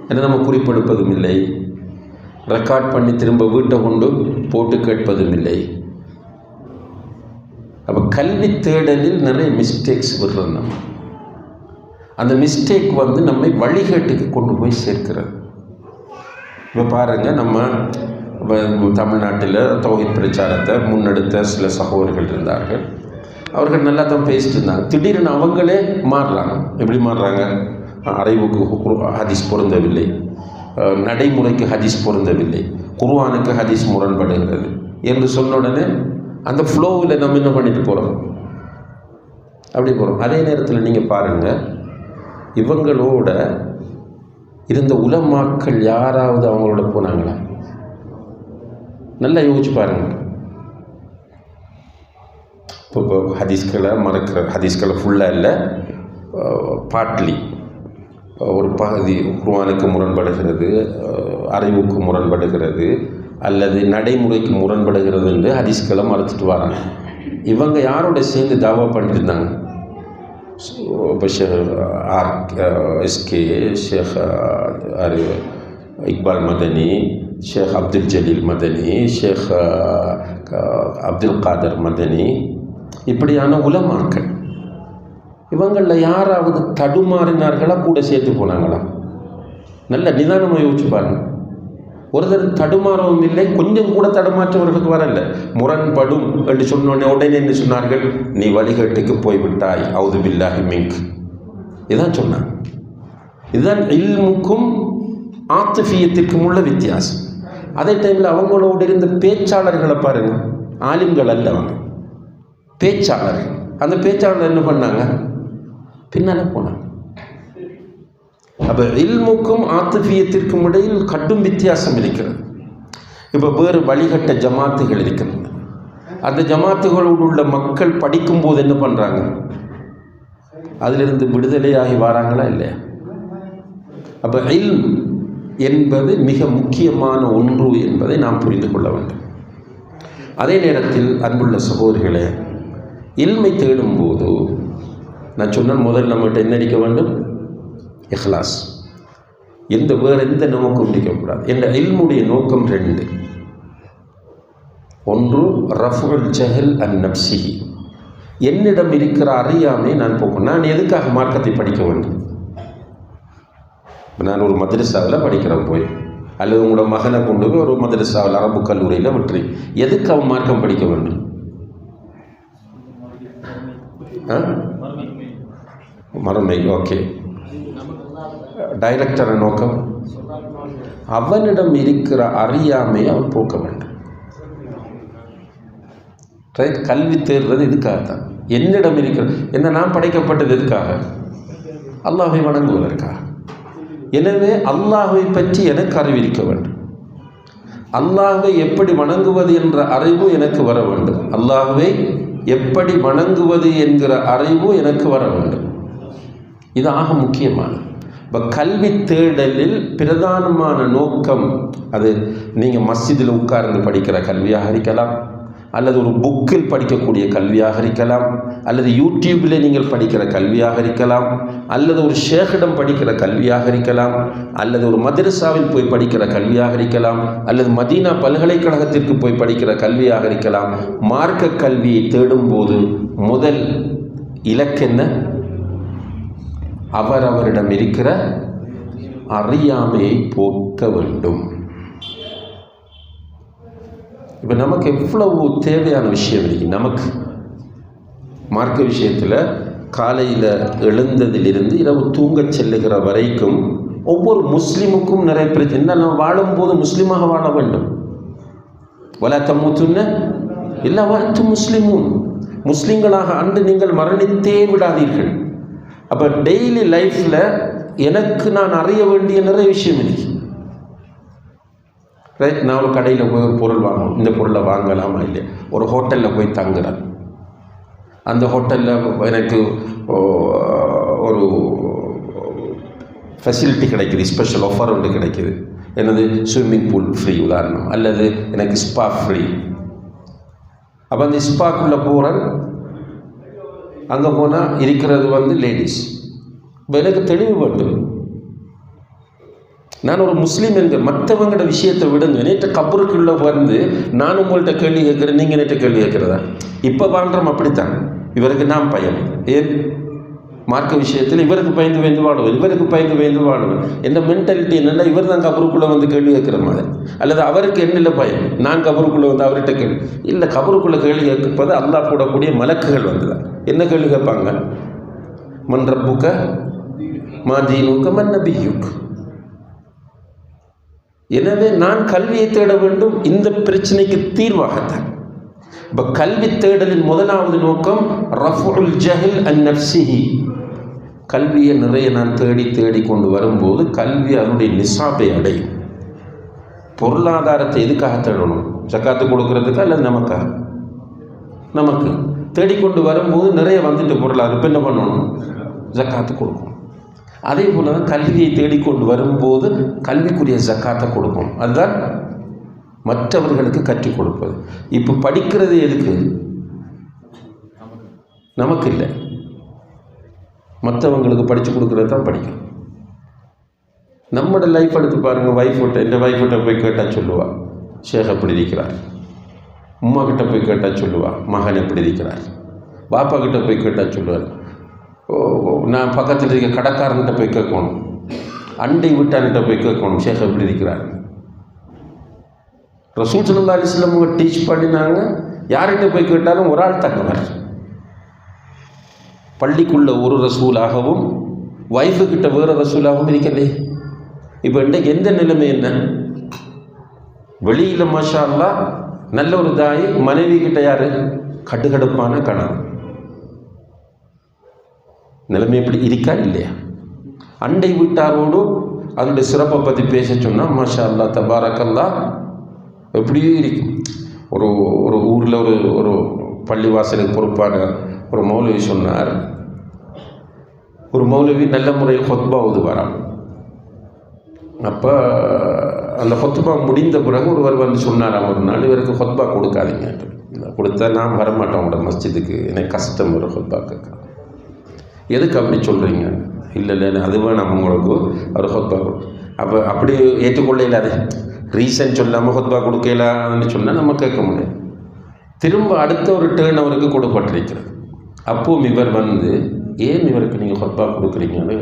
ஏன்னா நம்ம குறிப்பெடுப்பதும் இல்லை, ரெக்கார்ட் பண்ணி திரும்ப வீட்டை கொண்டு போட்டு கேட்பதும் இல்லை. அப்போ கல்வி தேடலில் நிறைய மிஸ்டேக்ஸ் விடுறோம். நம்ம அந்த மிஸ்டேக் வந்து நம்மை வழிகேட்டுக்கு கொண்டு போய் சேர்க்கிறது. இப்போ பாருங்கள், நம்ம தமிழ்நாட்டில் தௌஹீத் பிரச்சாரத்தை முன்னெடுத்த சில சகோதரர்கள் இருந்தார்கள். அவர்கள் நல்லா தான் பேசிட்டு இருந்தாங்க. திடீர்னு அவங்களே மாறுறாங்க. எப்படி மாறுறாங்க? அறிவுக்கு ஹதீஸ் பொருந்தவில்லை, நடைமுறைக்கு ஹதீஸ் பொருந்தவில்லை, குர்ஆனுக்கு ஹதீஸ் முரண்படுகிறது என்று சொன்ன உடனே அந்த ஃப்ளோவில் நம்ம என்ன பண்ணிட்டு போகிறோம்? அப்படி போகிறோம். அதே நேரத்தில் நீங்கள் பாருங்கள், இவங்களோட இருந்த உலமாக்கள் யாராவது அவங்களோட போனாங்களா? நல்லா யோசிச்சு பாருங்கள். இப்போ ஹதீஸ்களை மறக்கிற, ஹதீஸ்களை ஃபுல்லாக இல்லை, பாட்லி ஒரு பகுதி குர்ஆனுக்கு முரண்படுகிறது, அறிவுக்கு முரண்படுகிறது, அல்லது நடைமுறைக்கு முரண்படுகிறது என்று ஹதீஸ்களை மறைச்சிட்டு வராங்க. இவங்க யாரோட சேர்ந்து தாவா பண்ணியிருந்தாங்க? எஸ்கே, ஷேக் இக்பால் மதனி, ஷேக் அப்துல் ஜலீல் மதனி, ஷேக் அப்துல் காதர் மதனி, இப்படியான உலமாக்கள். இவங்களில் யாராவது தடுமாறினார்களா? கூட சேர்த்து போனாங்களா? நல்ல நிதானமாக யோசிச்சு பாருங்கள். ஒருத்தர் தடுமாறவும் இல்லை, கொஞ்சம் கூட தடுமாற்றவர்களுக்கு வரல. முரண்படும் என்று சொன்னோடனே உடனே என்ன சொன்னார்கள்? நீ வழிகேட்டுக்கு போய்விட்டாய், அவுது பில்லாஹி மின்க். இதுதான் சொன்னாங்க. இதுதான் இல்முக்கும் ஆத்திஃபியத்திற்கும் உள்ள வித்தியாசம். அதே டைமில் அவங்களோடு இருந்த பேச்சாளர்களை பாருங்கள், ஆலிம்கள் அல்ல, அவங்க பேச்சாளர்கள். அந்த பேச்சாளர் என்ன பண்ணாங்க? பின்னால் போனாங்க. அப்போ இல்முக்கும் ஆத்திஃபியத்திற்கும் இடையில் கடும் வித்தியாசம் இருக்கிறது. இப்போ வேறு வழிகட்ட ஜமாத்துகள் இருக்கிறது. அந்த ஜமாத்துகளோடு உள்ள மக்கள் படிக்கும்போது என்ன பண்ணுறாங்க? அதிலிருந்து விடுதலையாகி வராங்களா இல்லையா? அப்போ இல்ம் என்பது மிக முக்கியமான ஒன்று என்பதை நாம் புரிந்து கொள்ள வேண்டும். அதே நேரத்தில் அன்புள்ள சகோதரிகளே, இல்மை தேடும்போது நான் சொன்னால் முதல் நம்மகிட்ட என்ன இருக்க வேண்டும்? இஹ்லாஸ். வேறு எந்த நோக்கம் இருக்கக்கூடாது. என்ற இல்முடைய நோக்கம் 2. ஒன்று ரஃபுல் ஜஹல் அன் நப்சிஹி, என்னிடம் இருக்கிற அறியாமை நான் போக்கணும். நான் எதுக்காக மார்க்கத்தை படிக்க வேண்டும்? நான் ஒரு மதரசாவில் படிக்கிறேன் போய், அல்லது உங்களோட மகனை கொண்டு போய் ஒரு மதரசாவில் அரபு கல்லூரியில் விட்டுரு, எதுக்கு அவன் மார்க்கம் படிக்க வேண்டும்? மறுமை. ஓகே, டைரக்டர் நோக்கம் அவனிடம் இருக்கிற அறியாமை அவன் போக்க வேண்டும். ரைட்? கல்வி தேர்றது இதுக்காகத்தான். என்னிடம் இருக்கிற என்ன, நான் படைக்கப்பட்டது எதுக்காக? அல்லாஹை வணங்குவதற்காக. எனவே அல்லாஹை பற்றி எனக்கு அறிவிக்க வேண்டும். அல்லாஹை எப்படி வணங்குவது என்ற அறிவு எனக்கு வர வேண்டும். அல்லாஹை எப்படி வணங்குவது என்கிற அறிவு எனக்கு வர வேண்டும். இது ஆக முக்கியமானது. இப்போ கல்வி தேடலில் பிரதானமான நோக்கம் அது நீங்கள் மஸ்ஜிதில் உட்கார்ந்து படிக்கிற கல்வியாக இருக்கலாம், அல்லது ஒரு புக்கில் படிக்கக்கூடிய கல்வியாக இருக்கலாம், அல்லது யூடியூப்பில் நீங்கள் படிக்கிற கல்வியாக இருக்கலாம், அல்லது ஒரு ஷேக்கிடம் படிக்கிற கல்வியாக இருக்கலாம், அல்லது ஒரு மதரசாவில் போய் படிக்கிற கல்வியாக இருக்கலாம், அல்லது மதீனா பல்கலைக்கழகத்திற்கு போய் படிக்கிற கல்வியாக இருக்கலாம். மார்க்க கல்வியை தேடும்போது முதல் இலக்கென்ன? அவரிடம் இருக்கிற அறியாமையை போக்க வேண்டும். இப்போ நமக்கு எவ்வளவு தேவையான விஷயம் இருக்கு. நமக்கு மார்க்க விஷயத்தில் காலையில் எழுந்ததிலிருந்து இரவு தூங்கச் செல்லுகிற வரைக்கும் ஒவ்வொரு முஸ்லீமுக்கும் நிறைய பிரச்சனை. நம்ம வாழும்போது முஸ்லீமாக வாழ வேண்டும். வலா தமூத்துன்ன இல்லா வஅன்தும் முஸ்லிமூன், முஸ்லீம்களாக அன்று நீங்கள் மரணித்தே விடாதீர்கள். அப்போ டெய்லி லைஃப்பில் எனக்கு நான் அறிய வேண்டிய நிறைய விஷயம் இருக்கு. ரைட்? நான் ஒரு கடையில் போய் ஒரு பொருள் வாங்கணும், இந்த பொருளை வாங்கலாமா இல்லையா? ஒரு ஹோட்டலில் போய் தங்குறேன், அந்த ஹோட்டலில் எனக்கு ஒரு ஃபெசிலிட்டி கிடைக்குது, ஸ்பெஷல் ஆஃபர் ஒன்று கிடைக்குது. எனது ஸ்விம்மிங் பூல் ஃப்ரீ உதாரணம், அல்லது எனக்கு ஸ்பா ஃப்ரீ. அப்போ அந்த ஸ்பாக்குள்ளே போகிறேன், அங்கே போனால் இருக்கிறது லேடிஸ். இப்போ எனக்கு தெளிவு வேண்டும், நான் ஒரு முஸ்லீம் என்கிற மற்றவங்களோட விஷயத்தை விடுங்க. நேற்று கபருக்குள்ளே நான் உங்கள்கிட்ட கேள்வி கேட்குறேன், நீங்கள் நேற்று கேள்வி கேட்குறதா? இப்போ வாழ்கிறோம் அப்படித்தான். இவருக்கு நான் பயம். ஏன்? மார்க்க விஷயத்தில் இவருக்கு பயந்து வாழுவேன், இவருக்கு பயந்து வாழுவேன். என்ன மென்டாலிட்டி என்னென்னா, இவர் தான் கபருக்குள்ளே கேள்வி கேட்குற மாதிரி, அல்லது அவருக்கு என்ன பயம், நான் கபருக்குள்ளே அவர்கிட்ட கேள்வி இல்லை. கபருக்குள்ளே கேள்வி கேட்பது அல்லாஹ் போடக்கூடிய மலக்குகள் தான். என்ன கேள்வி கேட்பாங்க? மன் ரப்புக மா தீனுக மன் நபியுக். எனவே நான் கல்வியை தேட வேண்டும் இந்த பிரச்சனைக்கு தீர்வாகத்தான். இப்போ கல்வி தேடலின் முதலாவது நோக்கம் ரஃபுல் ஜஹல் அன் நஃப்ஸிஹி. கல்வியை நிறைய நான் தேடி கொண்டு வரும்போது கல்வி அதனுடைய நிசாபை அடையும். பொருளாதாரத்தை எதுக்காக தேடணும்? ஜக்காத்து கொடுக்கறதுக்கா இல்லை நமக்கா? நமக்கு தேடிக்கொண்டு வரும்போது நிறைய வந்துட்டு பொருளாதாரம் இப்போ என்ன பண்ணணும்? ஜக்காத்து கொடுக்கணும். அதே போல தான் கல்வியை தேடிக்கொண்டு வரும்போது கல்விக்குரிய ஜக்காத்தை கொடுக்கணும். அதுதான் மற்றவர்களுக்கு கற்றுக் கொடுப்பது. இப்போ படிக்கிறது எதுக்கு? நமக்கு இல்லை, மற்றவங்களுக்கு படித்து கொடுக்குறது தான் படிக்கணும். நம்மளோட லைஃப் எடுத்து பாருங்கள். வைஃப்கிட்ட, இந்த வைஃப்கிட்ட போய் கேட்டால் சொல்லுவாள் ஷேக் எப்படி இருக்கிறார். உம்மா கிட்ட போய் கேட்டால் சொல்லுவாள் மகன் எப்படி இருக்கிறார். பாப்பா கிட்ட போய் கேட்டால் சொல்லுவார். நான் பக்கத்தில் இருக்க கடைக்காரன்கிட்ட போய் கேட்கணும், அண்டை வீட்டான்கிட்ட போய் கேட்கணும் ஷேக் எப்படி இருக்கிறார். ரசூல் ஸல்லல்லாஹு அலைஹி வஸல்லம் டீச் பண்ணினாங்க, யார்கிட்ட போய் கேட்டாலும் ஒரு ஆள் தங்குவார். பள்ளிக்குள்ள ஒரு ரசூலாகவும் வைஃபுக்கிட்ட வேறு ரசூலாகவும் இருக்கலே. இப்போ இன்றைக்கு எந்த நிலைமை என்ன? வெளியில் மாஷா அல்லாஹ் நல்ல ஒரு தாய், மனைவி கிட்ட யார் கடுகடுப்பான கணவன். நிலைமை எப்படி இருக்கா இல்லையா? அண்டை வீட்டாரோடு அதனுடைய சிறப்பை பற்றி பேச சொன்னால் மாஷா அல்லாஹ் தபாரக்கல்லாஹ் எப்படியும் இருக்கும். ஒரு ஊரில் ஒரு பள்ளிவாசலுக்கு பொறுப்பான ஒரு மௌலவி சொன்னார், ஒரு மௌலவி நல்ல முறையில் ஹொத்பா ஓதுவாராம். அப்போ அந்த ஹொத்பா முடிந்த பிறகு ஒருவர் வந்து சொன்னாராம் ஒரு நாள், இவருக்கு ஹொத்பா கொடுக்காதீங்க, கொடுத்தா நான் வரமாட்டேன் உங்களோட மஸ்ஜிதுக்கு, எனக்கு கஷ்டம் வரும் ஹொத்பா கேட்க. எதுக்கு அப்படி சொல்கிறீங்க? இல்லை அது வேணாம் உங்களுக்கு அவர் ஹொத்பா கொடு. அப்போ அப்படி ஏற்றுக்கொள்ள இல்லாது ரீசன் சொல்லாமல் ஹொத்பா கொடுக்கலான்னு சொன்னால் நம்ம கேட்க முடியாது. திரும்ப அடுத்த ஒரு டேர்ன் அவருக்கு கொடுப்பட்டிருக்கிறது. அப்போவும் இவர் வந்து ஏன் இவருக்கு நீங்கள் ஹொத்பா கொடுக்குறீங்கன்னு,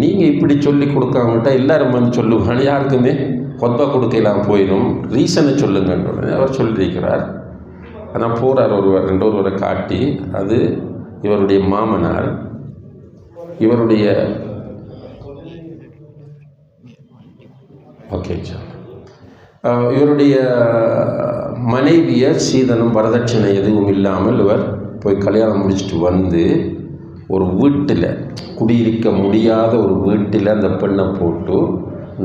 நீங்கள் இப்படி சொல்லி கொடுக்காமட்டா எல்லாரும் வந்து சொல்லுவாங்க, யாருக்குமே ஹொத்பா கொடுக்கலாம் போயிடும், ரீசனை சொல்லுங்கன்னு அவர் சொல்லியிருக்கிறார். ஆனால் போகிறார் ஒருவரை காட்டி, அது இவருடைய மாமனார், இவருடைய இவருடைய மனைவியை சீதனம் வரதட்சணை எதுவும் இல்லாமல் இவர் போய் கல்யாணம் முடிச்சுட்டு வந்து ஒரு வீட்டில், குடியிருக்க முடியாத ஒரு வீட்டில் அந்த பெண்ணை போட்டு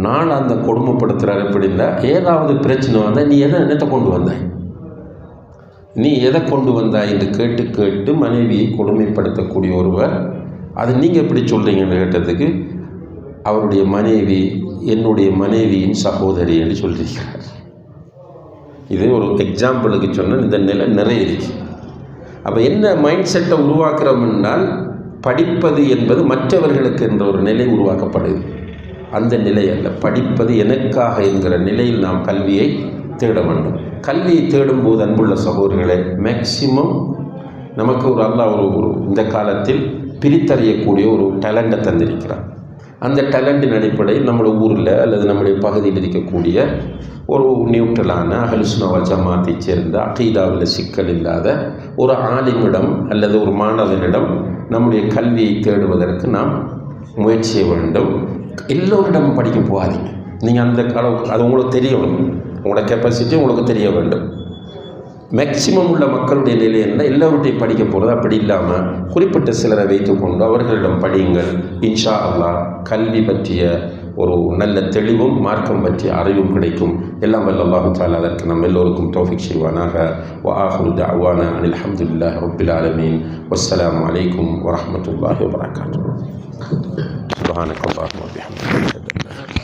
நான் அந்த கொடுமைப்படுத்துகிறார். எப்படின்னா, ஏதாவது பிரச்சனை வந்தால் நீ என்னத்தை கொண்டு வந்தாய், நீ எதை கொண்டு வந்தாய் என்று கேட்டு கேட்டு மனைவியை கொடுமைப்படுத்தக்கூடிய ஒருவர், அது நீங்கள் எப்படி சொல்கிறீங்கன்னு கேட்டதுக்கு அவருடைய மனைவி என்னுடைய மனைவியின் சகோதரி என்று சொல்லியிருக்கிறார். இது ஒரு எக்ஸாம்பிளுக்கு சொன்னால் இந்த நிலை நிறைய இருக்கு. அப்போ என்ன மைண்ட் செட்டை உருவாக்குறோம் என்றால், படிப்பது என்பது மற்றவர்களுக்கு என்ற ஒரு நிலை உருவாக்கப்படுது. அந்த நிலை அல்ல, படிப்பது எனக்காக என்கிற நிலையில் நாம் கல்வியை தேட வேண்டும். கல்வியை தேடும்போது அன்புள்ள சகோதரர்களே, மேக்சிமம் நமக்கு ஒரு அல்லாஹ் ஒரு இந்த காலத்தில் பிரித்தறியக்கூடிய ஒரு டேலண்ட்டை தந்திருக்கிறார். அந்த டேலண்டின் அடிப்படையில் நம்முடைய ஊரில் அல்லது நம்முடைய பகுதியில் இருக்கக்கூடிய ஒரு நியூட்ரலான அஹ்லுசுன்னா வல் ஜமாஅத்தைச் சேர்ந்த அகீதாவில் சிக்கல் இல்லாத ஒரு ஆலிமிடம் அல்லது ஒரு மாணவனிடம் நம்முடைய கல்வியை தேடுவதற்கு நாம் முயற்சி செய்ய வேண்டும். எல்லோரிடமும் படிக்க போகாதீங்க. நீங்கள் அந்த அளவுக்கு அது உங்களுக்கு தெரியணும், உங்களோட கெப்பாசிட்டி உங்களுக்கு தெரிய வேண்டும். மேக்சிமம் உள்ள மக்களுடைய நிலை என்ன, எல்லாவற்றையும் படிக்க போகிறது. அப்படி இல்லாமல் குறிப்பிட்ட சிலரை வைத்துக்கொண்டு அவர்களிடம் படியுங்கள். இன்ஷா அல்லாஹ் கல்வி பற்றிய ஒரு நல்ல தெளிவும் மார்க்கம் பற்றிய அறிவும் கிடைக்கும். எல்லாம் வல்ல அல்லாஹ் தஆலா அதற்கு நம்ம எல்லோருக்கும் தௌஃபீக் செய்வானாக. வ ஆகிரு தஅவானா அனில் ஹம்துலில்லாஹி ரப்பில் ஆலமீன். வஸ்ஸலாமு அலைக்கும் வரஹ்மத்துல்லாஹி வபரகாத்துஹு. சுப்ஹானக்கல்லாஹும்ம வபிஹம்திக.